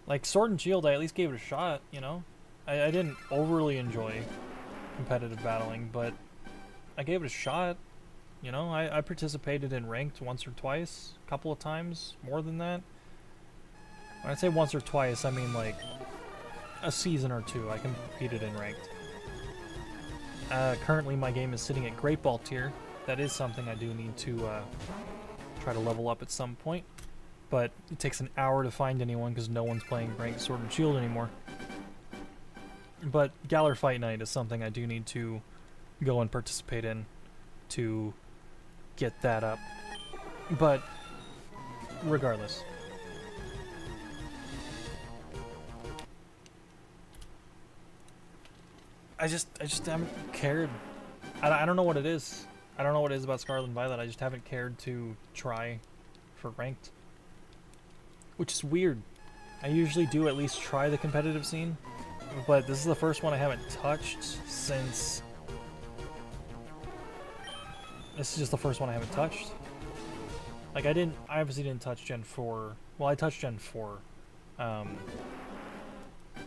Like, Sword and Shield, I at least gave it a shot, you know? I didn't overly enjoy competitive battling, but I gave it a shot. You know, I participated in ranked once or twice, a couple of times, more than that. When I say once or twice, I mean like a season or two I competed in ranked. Currently my game is sitting at Great Ball tier. That is something I do need to try to level up at some point. But it takes an hour to find anyone because no one's playing ranked Sword and Shield anymore. But Galar Fight Night is something I do need to go and participate in to get that up. But regardless, I just haven't cared. I don't know what it is. I don't know what it is about Scarlet and Violet. I just haven't cared to try for ranked, which is weird. I usually do at least try the competitive scene, but this is the first one I haven't touched since. This is just the first one I haven't touched. Like, I obviously didn't touch Gen 4. Well, I touched Gen 4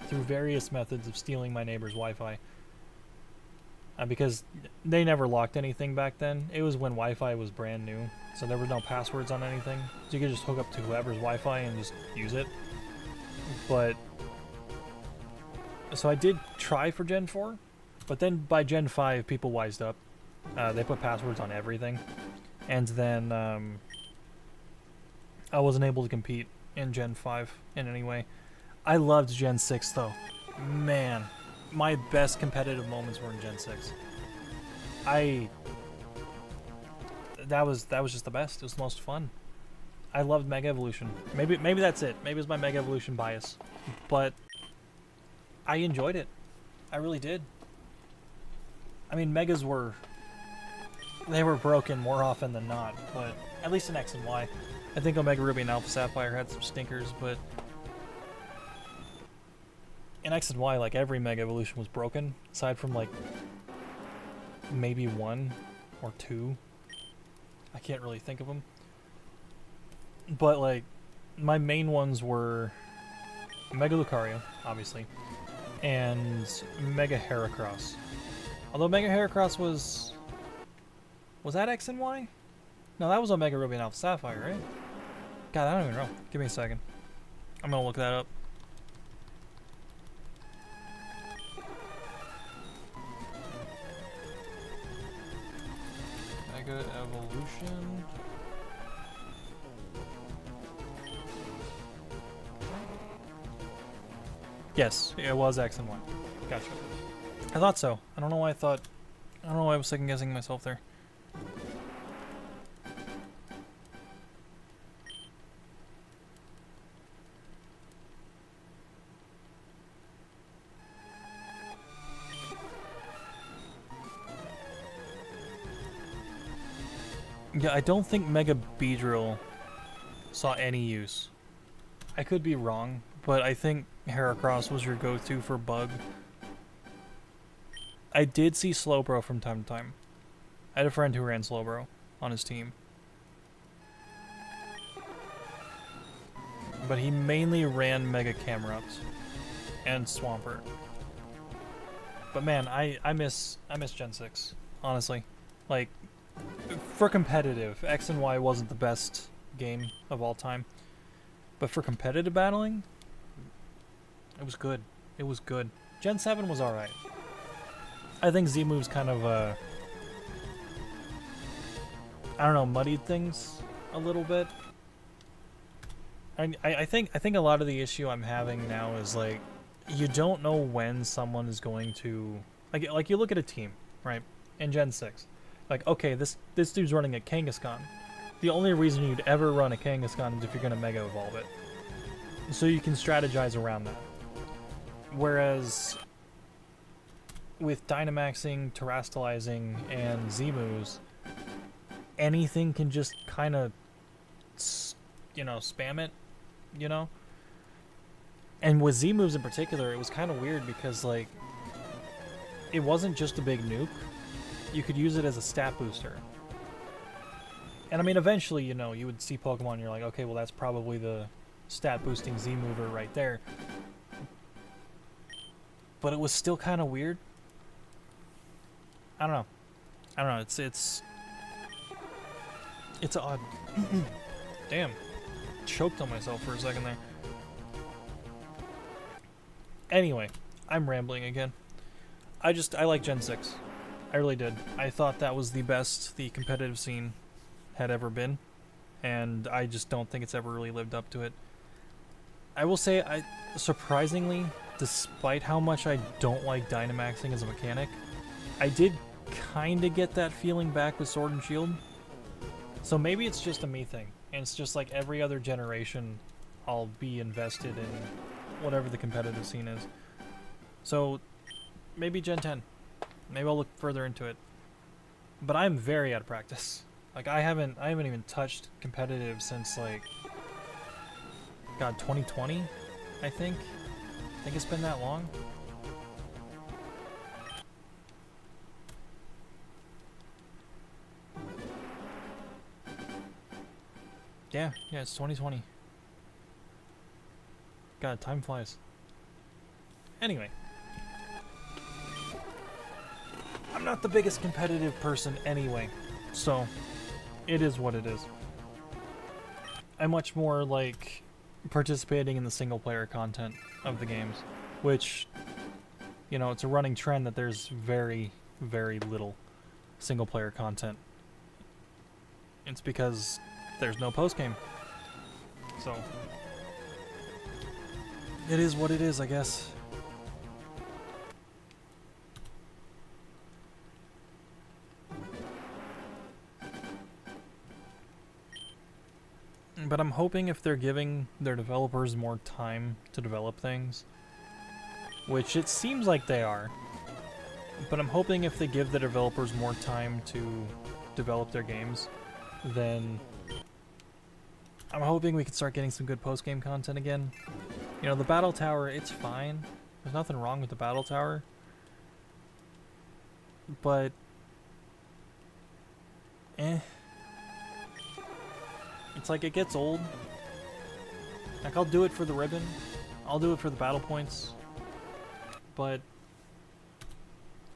through various methods of stealing my neighbor's Wi-Fi. Because they never locked anything back then. It was when Wi-Fi was brand new, so there were no passwords on anything. So you could just hook up to whoever's Wi-Fi and just use it. But so I did try for Gen 4, but then by Gen 5, people wised up. They put passwords on everything, and then I wasn't able to compete in Gen 5 in any way. I loved Gen 6 though. Man, my best competitive moments were in Gen 6. That was just the best. It was the most fun. I loved Mega Evolution. Maybe that's it. Maybe it's my Mega Evolution bias, but I enjoyed it. I really did. I mean, Megas were broken more often than not, but at least in X and Y. I think Omega Ruby and Alpha Sapphire had some stinkers, but in X and Y, like every Mega Evolution was broken, aside from like maybe 1 or 2. I can't really think of them. But like, my main ones were Mega Lucario, obviously, and Mega Heracross. Although Mega Heracross was that X and Y? No, that was Omega Ruby and Alpha Sapphire, right? God, I don't even know. Give me a second. I'm gonna look that up. Mega Evolution. Yes, it was X and Y. Gotcha. I thought so. I don't know why I was second guessing myself there. Yeah, I don't think Mega Beedrill saw any use. I could be wrong, but I think Heracross was your go-to for bug. I did see Slowbro from time to time. I had a friend who ran Slowbro on his team. But he mainly ran Mega Camerupt and Swampert. But man, I miss Gen 6, honestly. Like, for competitive, X and Y wasn't the best game of all time. But for competitive battling, it was good. It was good. Gen 7 was alright. I think Z-Move's kind of, I don't know, muddied things a little bit. I think a lot of the issue I'm having now is, like, you don't know when someone is going to... Like you look at a team, right, in Gen 6. Like, okay, this dude's running a Kangaskhan. The only reason you'd ever run a Kangaskhan is if you're going to Mega Evolve it. So you can strategize around that. Whereas with Dynamaxing, Terastallizing, and Z-Moves, anything can just kind of, you know, spam it, you know? And with Z-Moves in particular, it was kind of weird because, like, it wasn't just a big nuke. You could use it as a stat booster. And I mean, eventually, you know, you would see Pokemon and you're like, okay, well, that's probably the stat boosting Z-Mover right there. But it was still kind of weird. I don't know. It's odd. Damn. Choked on myself for a second there. Anyway, I'm rambling again. I like Gen 6. I really did. I thought that was the best the competitive scene had ever been, and I just don't think it's ever really lived up to it. I will say, surprisingly, despite how much I don't like Dynamaxing as a mechanic, I did kind of get that feeling back with Sword and Shield. So maybe it's just a me thing, and it's just like every other generation I'll be invested in whatever the competitive scene is. So maybe Gen 10. Maybe I'll look further into it. But I'm very out of practice. Like, I haven't even touched competitive since, like, God, 2020, I think. I think it's been that long. Yeah, it's 2020. God, time flies. Anyway. I'm not the biggest competitive person anyway, so it is what it is. I'm much more like participating in the single player content of the games, which, you know, it's a running trend that there's very, very little single player content. It's because there's no post game. So it is what it is, I guess. But I'm hoping if they're giving their developers more time to develop things, which it seems like they are, but I'm hoping if they give the developers more time to develop their games, then I'm hoping we can start getting some good post-game content again. You know, the Battle Tower, it's fine, There's nothing wrong with the battle tower. But... It's like it gets old. Like, I'll do it for the ribbon. I'll do it for the battle points. But...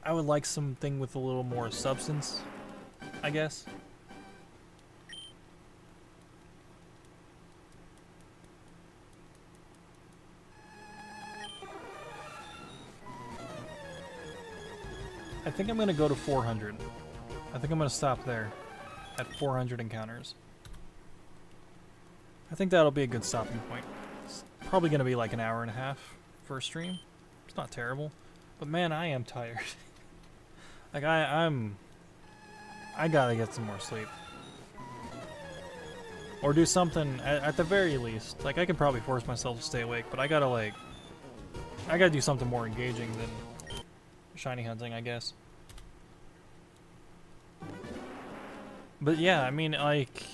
I would like something with a little more substance, I guess. I think I'm going to go to 400. I think I'm going to stop there at 400 encounters. I think that'll be a good stopping point. It's probably going to be like an hour and a half for a stream. It's not terrible. But man, I am tired. Like, I gotta get some more sleep. Or do something, at the very least. Like, I can probably force myself to stay awake, but I gotta do something more engaging than shiny hunting, I guess. But yeah, I mean, like...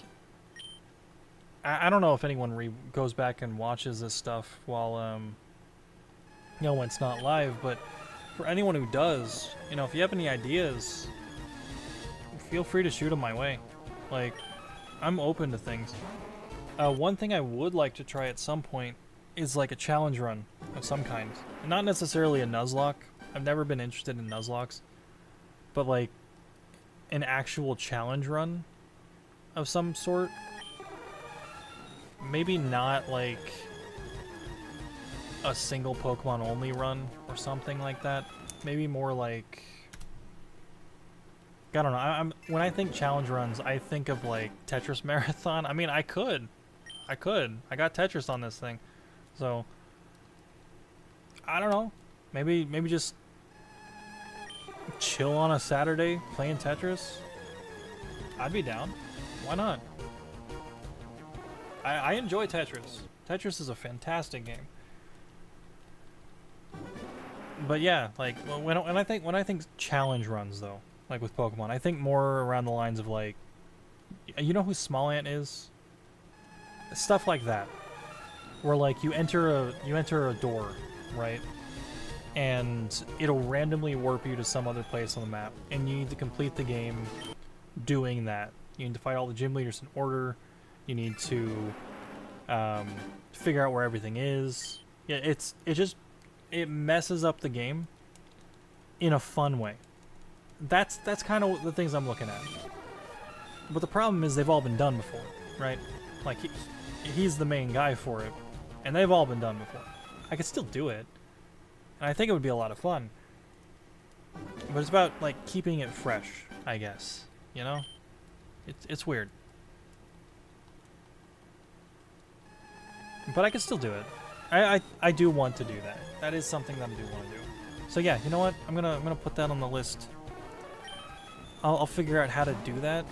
I don't know if anyone goes back and watches this stuff while, you know, when it's not live, but... For anyone who does, you know, if you have any ideas, feel free to shoot them my way. Like, I'm open to things. One thing I would like to try at some point is like a challenge run of some kind. Not necessarily a Nuzlocke. I've never been interested in Nuzlocks. But like, an actual challenge run of some sort. Maybe not like... a single Pokemon only run or something like that. Maybe more like, I don't know. When I think challenge runs, I think of like Tetris Marathon. I mean, I could. I got Tetris on this thing, so I don't know. Maybe just chill on a Saturday playing Tetris. I'd be down. Why not? I enjoy Tetris. Tetris is a fantastic game. But yeah, like when I think challenge runs though, like with Pokemon, I think more around the lines of like, you know who Smallant is? Stuff like that, where like you enter a door, right? And it'll randomly warp you to some other place on the map, and you need to complete the game doing that. You need to fight all the gym leaders in order. You need to figure out where everything is. Yeah, it messes up the game in a fun way. That's kind of the things I'm looking at. But the problem is they've all been done before, right? Like he's the main guy for it, and they've all been done before. I could still do it, and I think it would be a lot of fun. But it's about like keeping it fresh, I guess. You know, it's weird. But I could still do it. I do want to do that. That is something that I do want to do. So yeah, you know what? I'm gonna put that on the list. I'll figure out how to do that.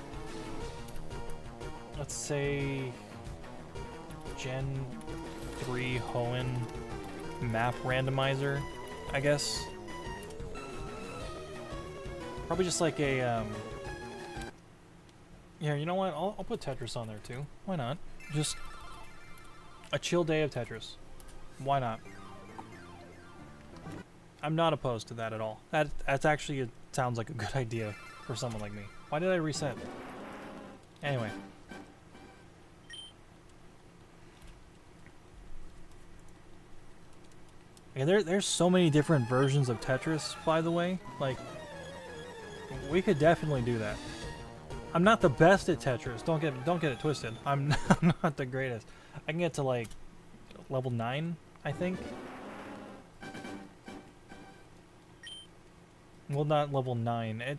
Let's say Gen 3 Hoenn map randomizer, I guess. Probably just like a yeah, you know what? I'll put Tetris on there too. Why not? Just a chill day of Tetris. Why not? I'm not opposed to that at all. That's actually, it sounds like a good idea for someone like me. Why did I reset? Anyway. Yeah, there's so many different versions of Tetris, by the way. Like, we could definitely do that. I'm not the best at Tetris. Don't get it twisted. I'm not the greatest. I can get to like level 9, I think. Well, not level 9. It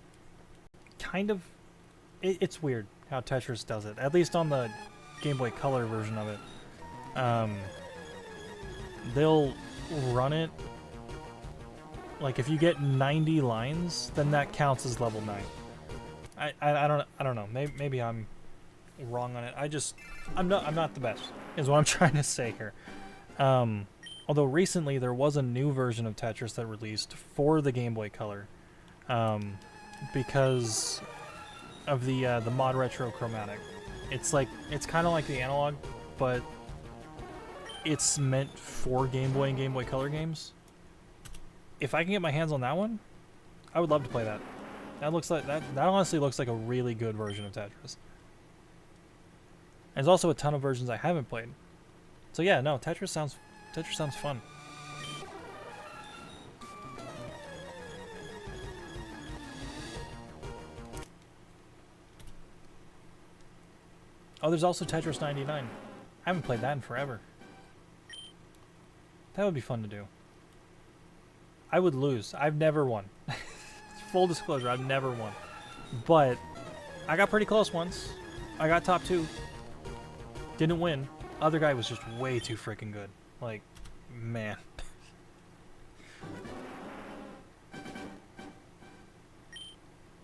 kind of... It's weird how Tetris does it. At least on the Game Boy Color version of it. They'll run it... Like, if you get 90 lines, then that counts as level 9. I don't know. Maybe I'm wrong on it. I'm not the best, is what I'm trying to say here. Although recently there was a new version of Tetris that released for the Game Boy Color, because of the mod Retro Chromatic. It's kind of like the analog, but it's meant for Game Boy and Game Boy Color games. if I can get my hands on that one, I would love to play that. That looks like that honestly looks like a really good version of Tetris. There's also a ton of versions I haven't played. So yeah, no, Tetris sounds fun. Oh, there's also Tetris 99. I haven't played that in forever. That would be fun to do. I would lose. I've never won. Full disclosure, I've never won. But I got pretty close once. I got top 2. Didn't win. Other guy was just way too freaking good. Like, man.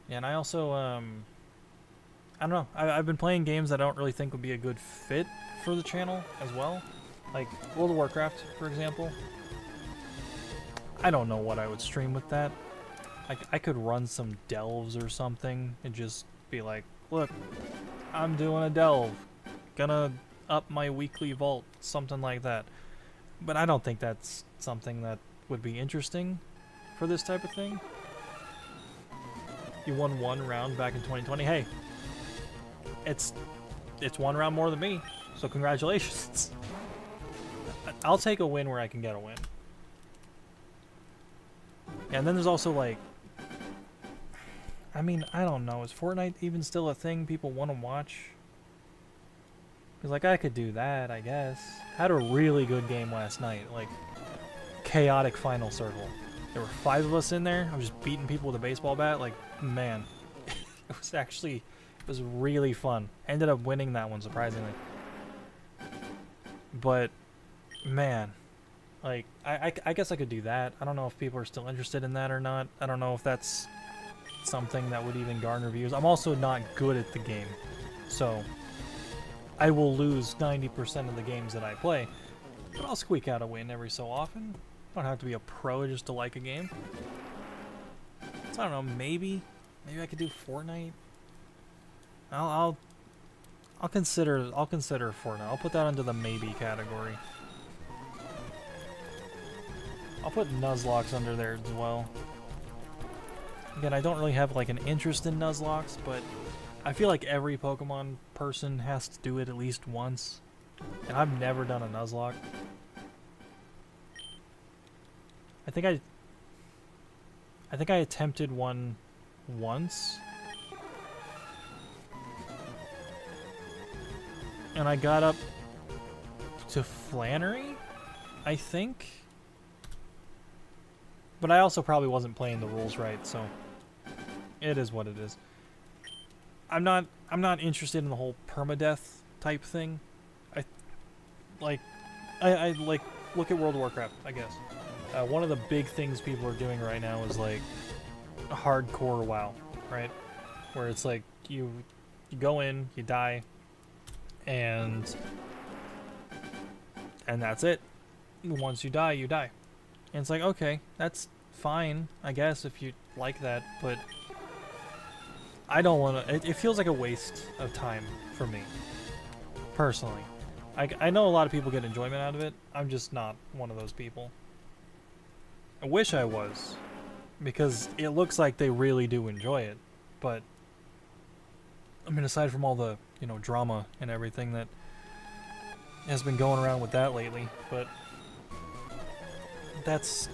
Yeah, and I also, I don't know. I've been playing games that I don't really think would be a good fit for the channel as well. Like World of Warcraft, for example. I don't know what I would stream with that. I could run some delves or something and just be like, look, I'm doing a delve. Gonna up my weekly vault. Something like that. But I don't think that's something that would be interesting for this type of thing. You won 1 round back in 2020. Hey, it's 1 round more than me, so congratulations. I'll take a win where I can get a win. Yeah, and then there's also like, I mean, I don't know, is Fortnite even still a thing people want to watch? Because like I could do that, I guess. Had a really good game last night, like chaotic final circle. There were 5 of us in there. I was just beating people with a baseball bat. Like, man, it was really fun. Ended up winning that one, surprisingly. But, man, like, I guess I could do that. I don't know if people are still interested in that or not. I don't know if that's something that would even garner views. I'm also not good at the game, so I will lose 90% of the games that I play. But I'll squeak out a win every so often. I don't have to be a pro just to like a game. So I don't know, maybe I could do Fortnite. I'll consider Fortnite. I'll put that under the maybe category. I'll put Nuzlocke under there as well. Again, I don't really have like an interest in Nuzlocke, but I feel like every Pokemon person has to do it at least once. And I've never done a Nuzlocke. I think I attempted one once. And I got up to Flannery, I think. But I also probably wasn't playing the rules right, so it is what it is. I'm not interested in the whole permadeath type thing. I like look at World of Warcraft, I guess. One of the big things people are doing right now is like a hardcore WoW, right? Where it's like you go in, you die, and that's it. Once you die, you die. And it's like, okay, that's fine, I guess, if you like that, but I don't want to. It feels like a waste of time for me, personally. I know a lot of people get enjoyment out of it. I'm just not one of those people. I wish I was, because it looks like they really do enjoy it, but I mean, aside from all the, you know, drama and everything that has been going around with that lately, but that's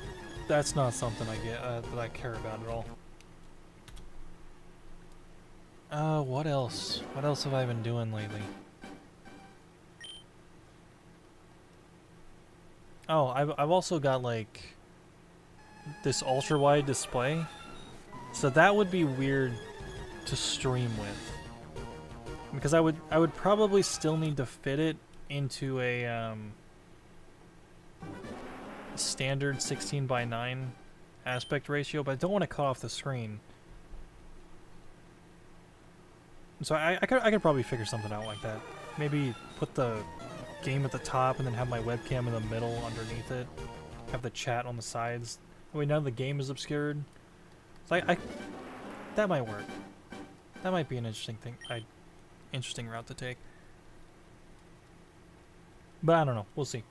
not something I get that I care about at all. What else? What else have I been doing lately? Oh, I've also got like this ultra wide display, so that would be weird to stream with, because I would probably still need to fit it into a standard 16:9 aspect ratio, but I don't want to cut off the screen. So I could probably figure something out like that. Maybe put the game at the top and then have my webcam in the middle underneath it. Have the chat on the sides. Wait, now the game is obscured. So that might work. That might be an interesting thing. Interesting route to take. But I don't know. We'll see.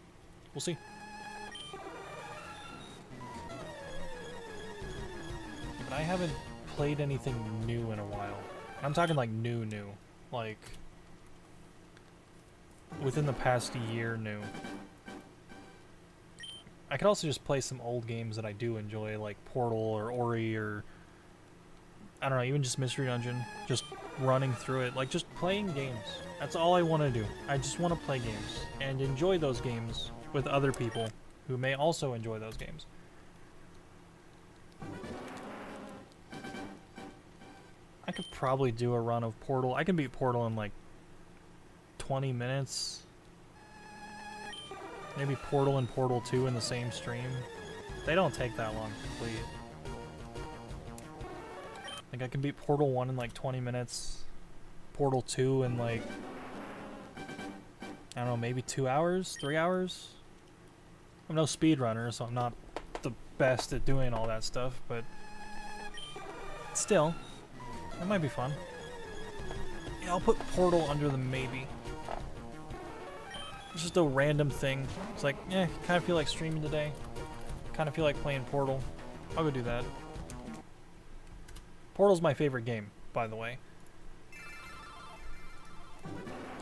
We'll see. I haven't played anything new in a while. I'm talking like new. Like, within the past year new. I could also just play some old games that I do enjoy, like Portal or Ori or, I don't know, even just Mystery Dungeon. Just running through it, like just playing games. That's all I want to do. I just want to play games and enjoy those games with other people who may also enjoy those games. I could probably do a run of Portal. I can beat Portal in like 20 minutes. Maybe Portal and Portal 2 in the same stream. They don't take that long to complete. Like I can beat Portal 1 in like 20 minutes. Portal 2 in like, I don't know, maybe 2 hours? 3 hours? I'm no speedrunner, so I'm not the best at doing all that stuff, but still, it might be fun. Yeah, I'll put Portal under the maybe. It's just a random thing. It's like, kind of feel like streaming today. Kind of feel like playing Portal. I'll go do that. Portal's my favorite game, by the way.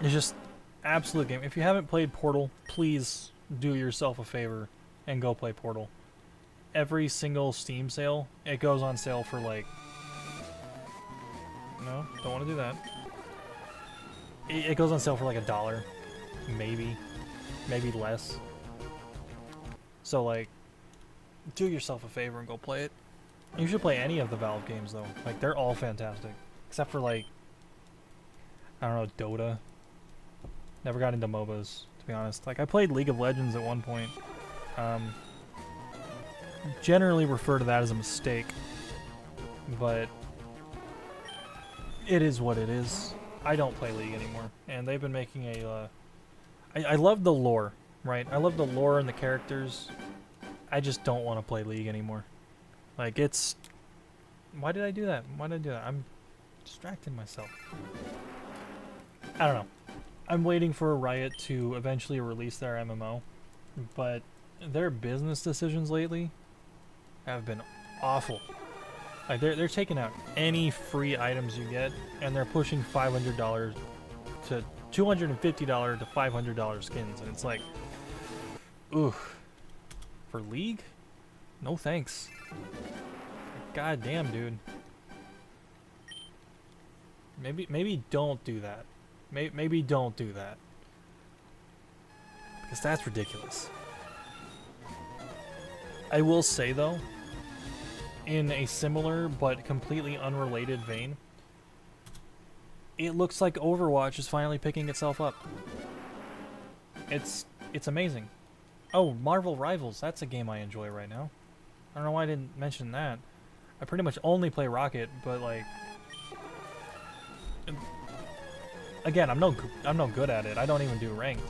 It's just absolute game. If you haven't played Portal, please do yourself a favor and go play Portal. Every single Steam sale, it goes on sale for like... No, don't want to do that. It goes on sale for like $1. Maybe less. So like, do yourself a favor and go play it. You should play any of the Valve games though. Like they're all fantastic, except for like, I don't know, Dota. Never got into MOBAs, to be honest. Like I played League of Legends at one point. Generally refer to that as a mistake, but it is what it is. I don't play League anymore, and they've been making a I love the lore, right? I love the lore and the characters. I just don't want to play League anymore. Like, it's... Why did I do that? Why did I do that? I'm distracting myself. I don't know. I'm waiting for Riot to eventually release their MMO, but their business decisions lately have been awful. Like, they're taking out any free items you get, and they're pushing $500 to $250 to $500 skins, and it's like, ooh, for League? No thanks. God damn, dude. Maybe don't do that. Maybe don't do that. Because that's ridiculous. I will say though, in a similar but completely unrelated vein, it looks like Overwatch is finally picking itself up. It's amazing. Oh, Marvel Rivals, that's a game I enjoy right now. I don't know why I didn't mention that. I pretty much only play Rocket, but like, again, I'm no good at it. I don't even do ranked,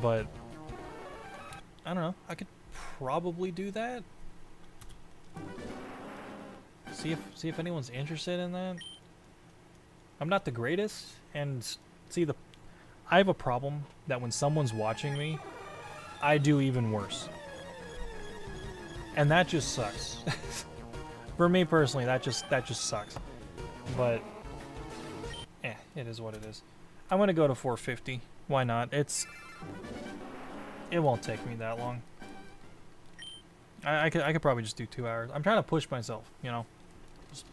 but I don't know. I could probably do that. See if anyone's interested in that. I'm not the greatest, and I have a problem that when someone's watching me, I do even worse. And that just sucks. For me personally, that just sucks. But it is what it is. I'm gonna go to 450. Why not? It won't take me that long. I could probably just do 2 hours. I'm trying to push myself, you know. Just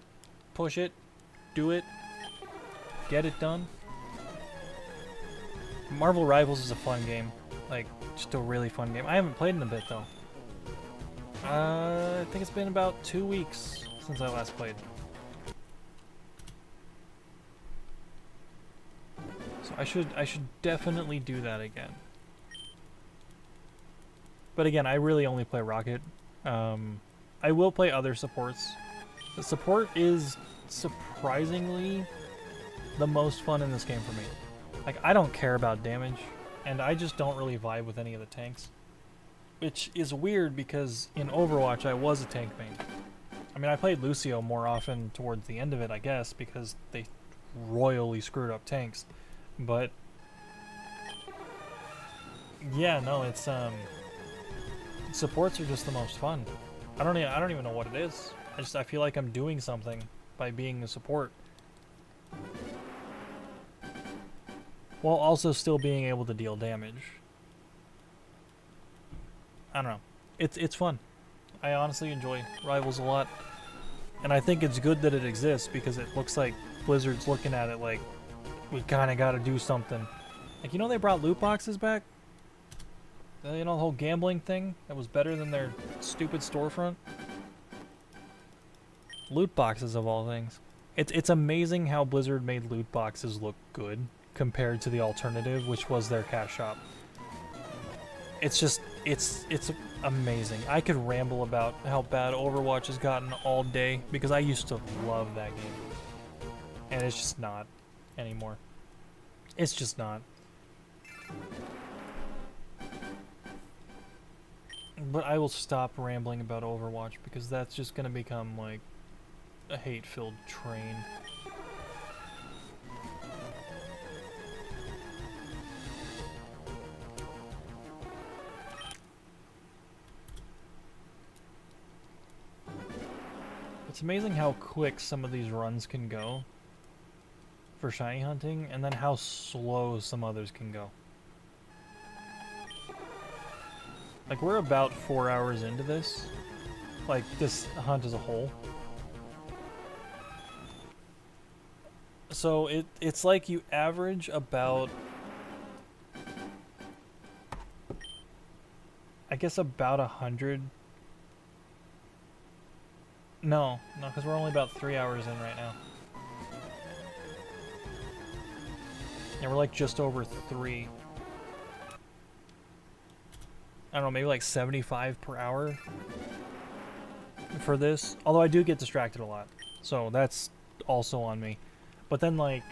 push it, do it, get it done. Marvel Rivals is a fun game. Like, just a really fun game. I haven't played in a bit though. I think it's been about 2 weeks since I last played. So I should definitely do that again. But again, I really only play Rocket. I will play other supports. The support is surprisingly the most fun in this game for me. Like, I don't care about damage, and I just don't really vibe with any of the tanks. Which is weird because in Overwatch I was a tank main. I mean, I played Lucio more often towards the end of it, I guess, because they royally screwed up tanks. But yeah, no, it's supports are just the most fun. I don't even know what it is. I feel like I'm doing something by being a support. While also still being able to deal damage. I don't know. It's fun. I honestly enjoy Rivals a lot. And I think it's good that it exists because it looks like Blizzard's looking at it like, we kind of got to do something. Like, you know, they brought loot boxes back? You know, the whole gambling thing that was better than their stupid storefront? Loot boxes of all things. It's amazing how Blizzard made loot boxes look good compared to the alternative, which was their cash shop. It's just, it's amazing. I could ramble about how bad Overwatch has gotten all day because I used to love that game. And it's just not anymore. It's just not. But I will stop rambling about Overwatch because that's just gonna become like a hate-filled train. It's amazing how quick some of these runs can go for shiny hunting, and then how slow some others can go. Like, we're about 4 hours into this. Like, this hunt as a whole. So, it's like you average about... I guess about 100... No, because we're only about 3 hours in right now. Yeah, we're like just over 3. I don't know, maybe like 75 per hour for this. Although I do get distracted a lot, so that's also on me. But then, like,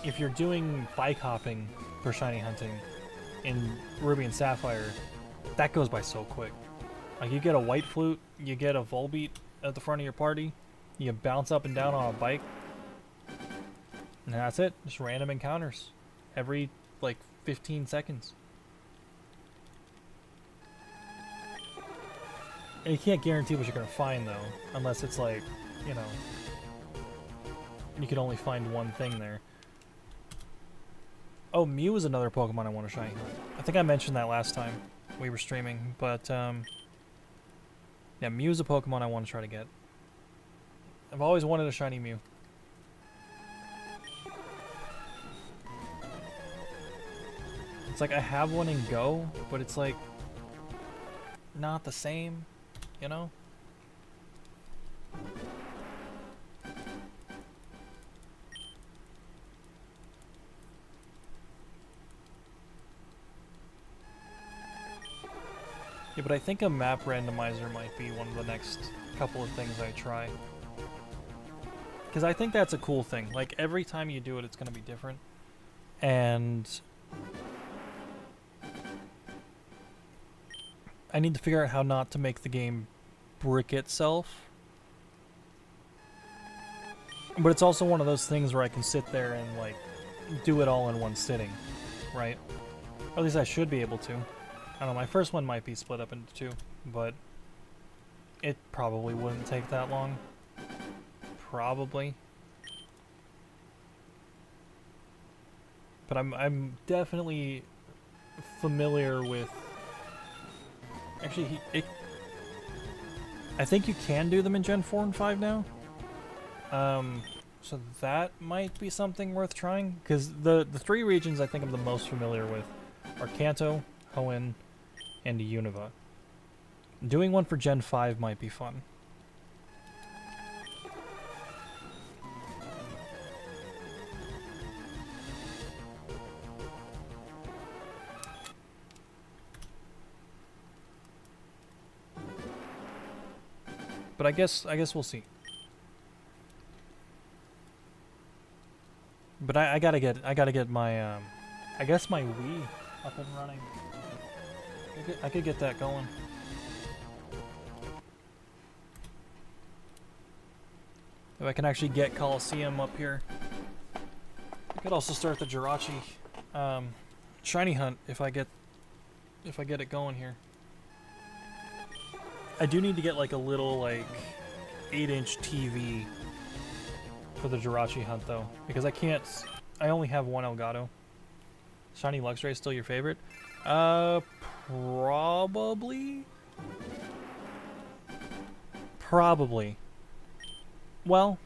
if you're doing bike hopping for shiny hunting in Ruby and Sapphire, that goes by so quick. Like, you get a white flute, you get a Volbeat at the front of your party, you bounce up and down on a bike, and that's it. Just random encounters every, like, 15 seconds. And you can't guarantee what you're going to find, though, unless it's like, you know, you can only find one thing there. Oh, Mew is another Pokemon I want to shiny hunt. I think I mentioned that last time we were streaming, but, yeah, Mew's a Pokemon I want to try to get. I've always wanted a shiny Mew. It's like I have one in Go, but it's like not the same, you know? Yeah, but I think a map randomizer might be one of the next couple of things I try. Because I think that's a cool thing. Like, every time you do it, it's going to be different. And I need to figure out how not to make the game brick itself. But it's also one of those things where I can sit there and, like, do it all in one sitting, right? Or at least I should be able to. I don't know, my first one might be split up into 2, but it probably wouldn't take that long. Probably. But I'm definitely familiar with... Actually, I think you can do them in Gen 4 and 5 now. So that might be something worth trying, because the 3 regions I think I'm the most familiar with are Kanto, Hoenn, and Unova. Doing one for Gen 5 might be fun. But I guess we'll see. But I gotta get my I guess my Wii up and running. I could get that going. If I can actually get Coliseum up here. I could also start the Jirachi shiny hunt if I get it going here. I do need to get like a little like 8-inch TV for the Jirachi hunt though, because I can't. I only have one Elgato. Shiny Luxray is still your favorite? Probably. Probably. Well,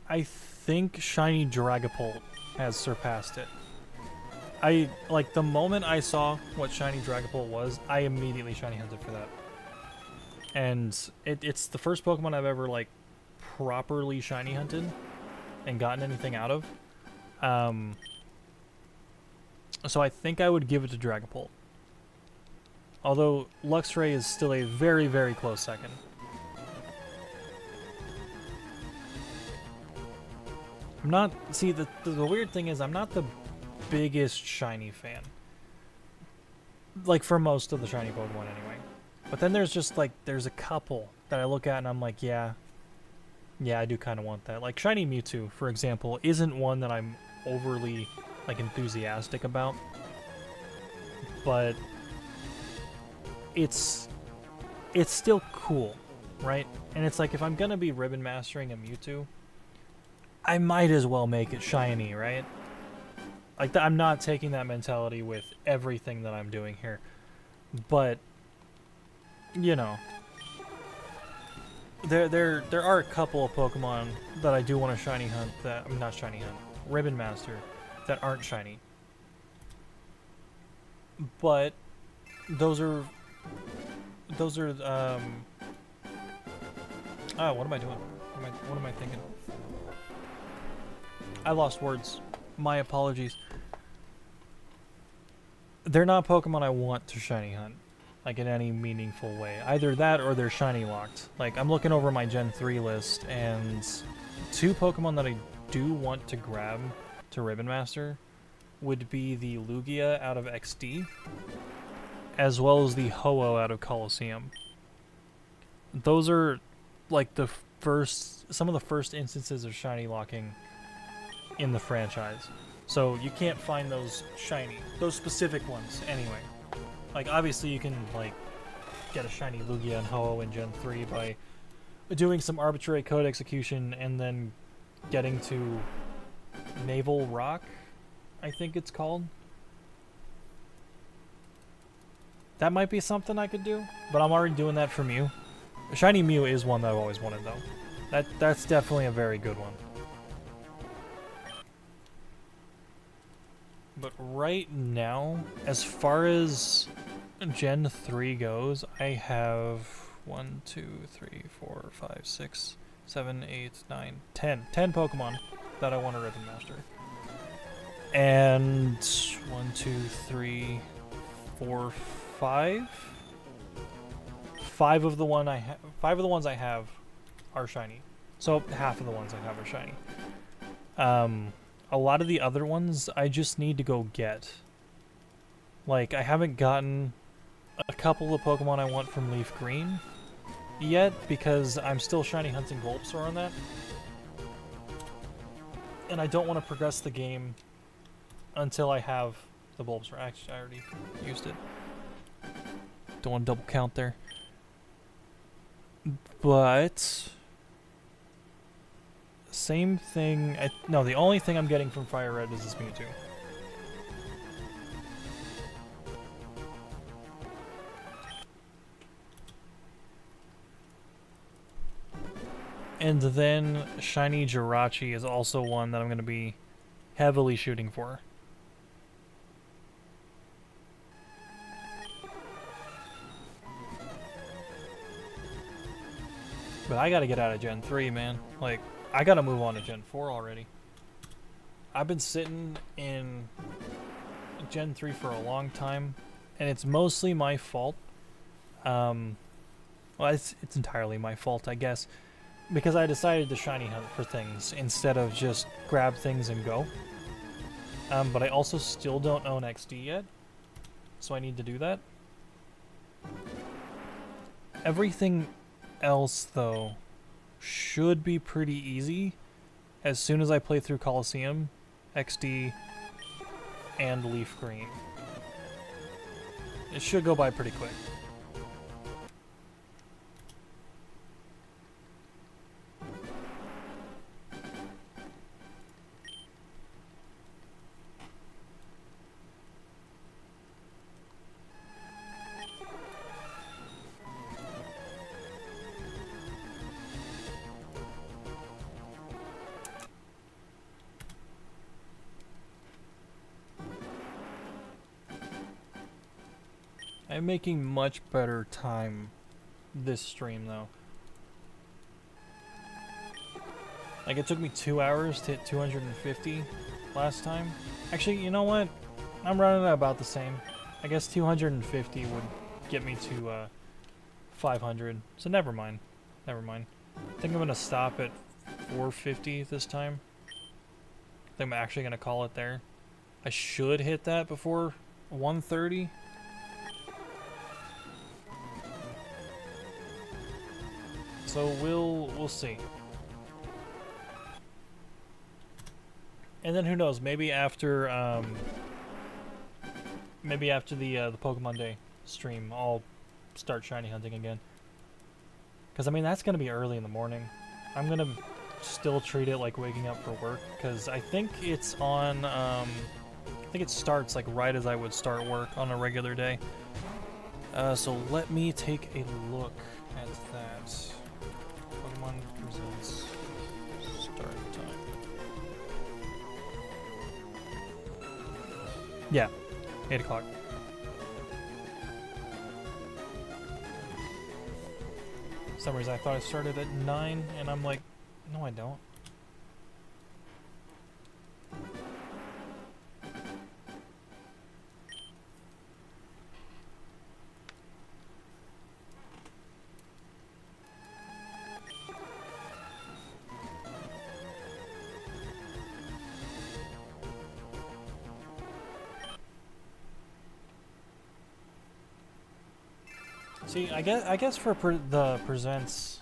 I think Shiny Dragapult has surpassed it. Like, the moment I saw what Shiny Dragapult was, I immediately Shiny Hunted for that. And it's the first Pokemon I've ever, like, properly Shiny Hunted and gotten anything out of. So I think I would give it to Dragapult. Although Luxray is still a very, very close second. I'm not... See, the weird thing is I'm not the biggest shiny fan. Like, for most of the shiny Pokemon anyway. But then there's just, like, there's a couple that I look at and I'm like, yeah, I do kind of want that. Like, shiny Mewtwo, for example, isn't one that I'm overly, like, enthusiastic about. But it's still cool, right? And it's like, if I'm gonna be ribbon mastering a Mewtwo, I might as well make it shiny, right? Like, I'm not taking that mentality with everything that I'm doing here. But, you know, there are a couple of Pokemon that I do want to shiny hunt that... I'm not shiny hunt. Ribbon master that aren't shiny. But those are what am I doing? What am I thinking? I lost words. My apologies. They're not Pokemon I want to shiny hunt, like, in any meaningful way. Either that or they're shiny locked. Like, I'm looking over my Gen 3 list, and 2 Pokemon that I do want to grab to Ribbon Master would be the Lugia out of XD, as well as the Ho-Oh out of Colosseum. Those are, like, some of the first instances of shiny locking in the franchise. So you can't find those specific ones anyway. Like, obviously you can, like, get a shiny Lugia and Ho-Oh in Gen 3 by doing some arbitrary code execution and then getting to Naval Rock, I think it's called. That might be something I could do, but I'm already doing that for Mew. Shiny Mew is one that I've always wanted, though. That's definitely a very good one. But right now, as far as Gen 3 goes, I have 1, 2, 3, 4, 5, 6, 7, 8, 9, 10. 10 Pokemon that I want to Ribbon Master. And 1, 2, 3, 4, 5. 5 of the ones I have are shiny. So half of the ones I have are shiny. A lot of the other ones I just need to go get. Like, I haven't gotten a couple of Pokemon I want from Leaf Green yet because I'm still shiny hunting Bulbasaur on that. And I don't want to progress the game until I have the Bulbasaur. Actually, I already used it. Don't want to double count there. But same thing. No, the only thing I'm getting from FireRed is this Mewtwo. And then shiny Jirachi is also one that I'm going to be heavily shooting for. But I gotta get out of Gen 3, man. Like, I gotta move on to Gen 4 already. I've been sitting in Gen 3 for a long time, and it's mostly my fault. Well, it's entirely my fault, I guess, because I decided to shiny hunt for things instead of just grab things and go. But I also still don't own XD yet, so I need to do that. Everything else, though, should be pretty easy as soon as I play through Colosseum, XD, and Leaf Green. It should go by pretty quick. I'm making much better time this stream though. Like it took me 2 hours to hit 250 last time. Actually, you know what? I'm running at about the same. I guess 250 would get me to 500. So never mind. Never mind. I think I'm gonna stop at 450 this time. I think I'm actually gonna call it there. I should hit that before 130. So we'll see. And then who knows? Maybe after the Pokemon Day stream, I'll start shiny hunting again. Because I mean that's gonna be early in the morning. I'm gonna still treat it like waking up for work because I think it's on. I think it starts like right as I would start work on a regular day. So let me take a look at that. Pokemon presents start time. Yeah, 8 o'clock. For some reason I thought I started at 9, and I'm like, no I don't. See, I guess for the presents,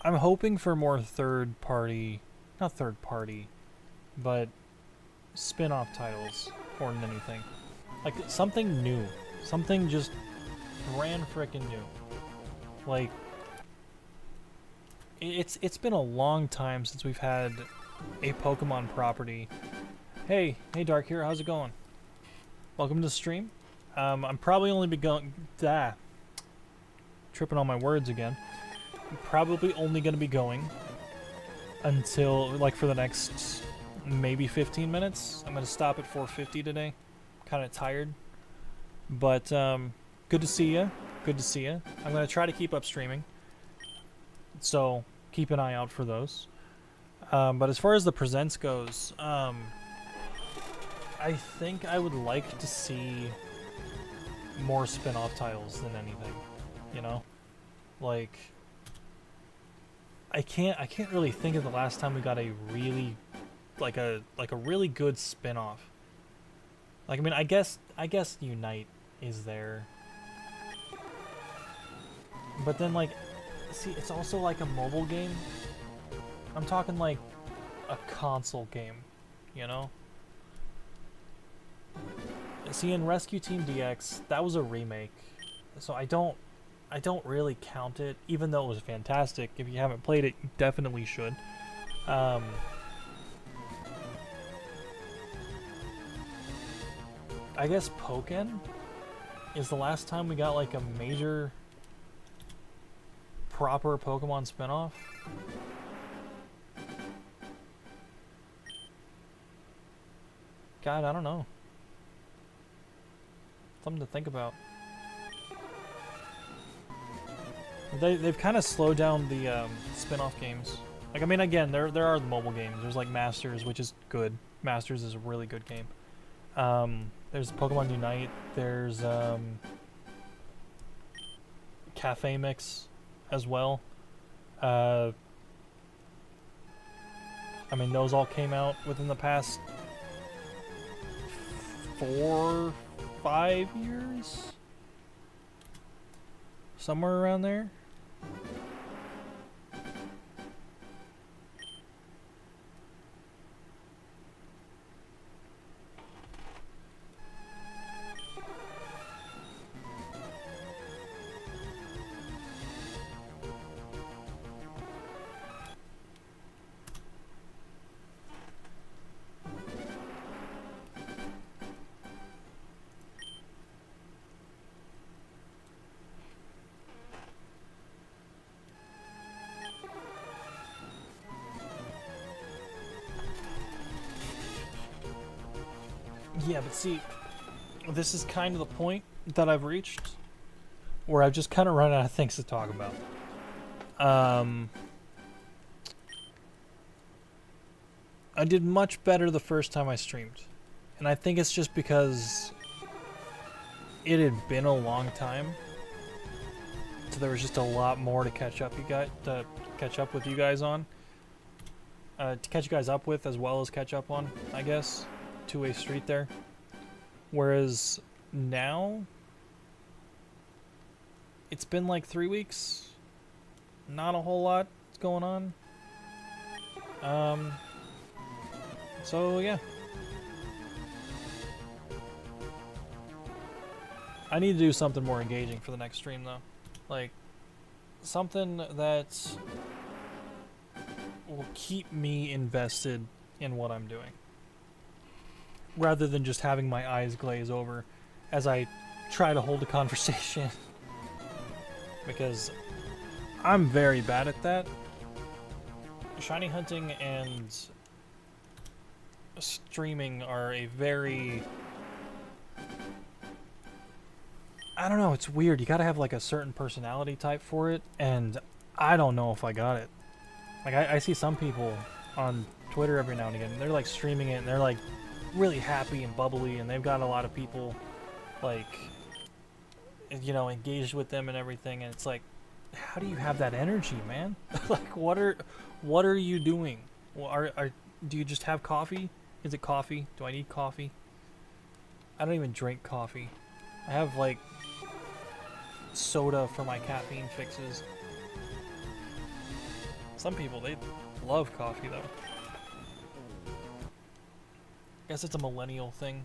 I'm hoping for more not third party, but spin-off titles more than anything. Like something new, something just brand frickin' new. Like it's been a long time since we've had a Pokemon property. Hey Dark Hero, how's it going? Welcome to the stream. I'm probably only going tripping on my words again. I'm probably only going to be going until like for the next maybe 15 minutes. I'm going to stop at 4:50 today. Kind of tired, but good to see you. Good to see you. I'm going to try to keep up streaming, so keep an eye out for those. But as far as the presents goes, I think I would like to see more spin-off titles than anything, you know? Like I can't really think of the last time we got a really like a really good spin-off. Like I mean, I guess Unite is there. But then like see, it's also like a mobile game. I'm talking like a console game, you know? See, in Rescue Team DX, that was a remake, so I don't really count it, even though it was fantastic. If you haven't played it, you definitely should. I guess Pokken is the last time we got like a major, proper Pokemon spinoff. God, I don't know. Something to think about. They've kind of slowed down the spin-off games. Like I mean, again, there are the mobile games. There's like Masters, which is good. Masters is a really good game. There's Pokemon Unite. There's Cafe Mix as well. I mean, those all came out within the past 4-5 years, somewhere around there. Yeah, but see, this is kind of the point that I've reached where I've just kind of run out of things to talk about. I did much better the first time I streamed. And I think it's just because it had been a long time. So there was just a lot more to catch up with you guys on. To catch you guys up with as well as catch up on, I guess. Two-way street there. Whereas now it's been like 3 weeks. Not a whole lot is going on. So yeah. I need to do something more engaging for the next stream though. Like something that will keep me invested in what I'm doing. Rather than just having my eyes glaze over as I try to hold a conversation. Because I'm very bad at that. Shiny hunting and streaming are a very... I don't know, it's weird. You gotta have like a certain personality type for it, and I don't know if I got it. Like I see some people on Twitter every now and again, and they're like streaming it, and they're like really happy and bubbly, and they've got a lot of people like, you know, engaged with them and everything, and it's like, how do you have that energy, man? Like what are you doing? Well, do you just have coffee? Is it coffee? Do I need coffee? I don't even drink coffee. I have like soda for my caffeine fixes. Some people, they love coffee though. I guess it's a millennial thing.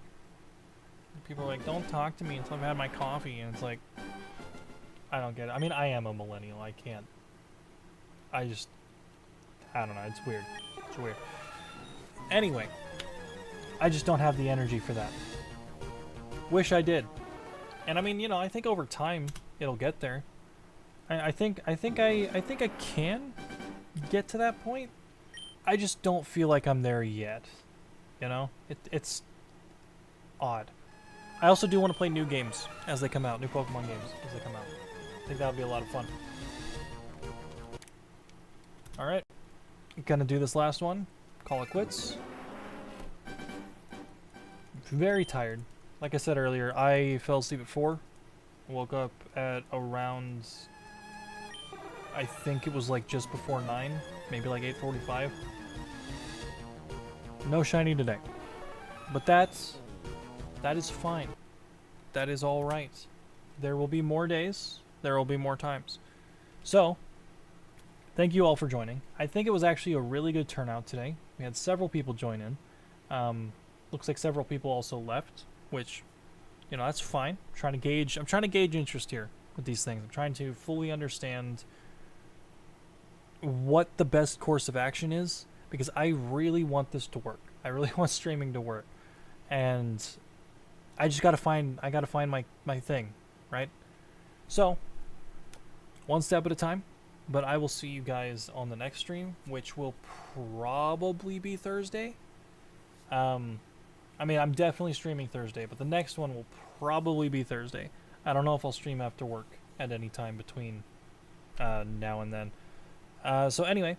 People are like, don't talk to me until I've had my coffee, and it's like, I don't get it. I mean, I am a millennial. I can't. I don't know. It's weird. It's weird. Anyway, I just don't have the energy for that. Wish I did. And I mean, you know, I think over time it'll get there. I think I can get to that point. I just don't feel like I'm there yet. You know, it's odd. I also do want to play new games as they come out, new Pokemon games as they come out. I think that would be a lot of fun. All right, gonna do this last one. Call it quits. Very tired. Like I said earlier, I fell asleep at 4. Woke up at around, I think it was like just before 9, maybe like 8:45. No shiny today. But that is fine. That is all right. There will be more days. There will be more times. So, thank you all for joining. I think it was actually a really good turnout today. We had several people join in. Looks like several people also left, which, you know, that's fine. I'm trying to gauge interest here with these things. I'm trying to fully understand what the best course of action is, because I really want this to work. I really want streaming to work. And I just gotta find my thing, right? So, one step at a time. But I will see you guys on the next stream, which will probably be Thursday. I mean, I'm definitely streaming Thursday, but the next one will probably be Thursday. I don't know if I'll stream after work at any time between now and then. So anyway,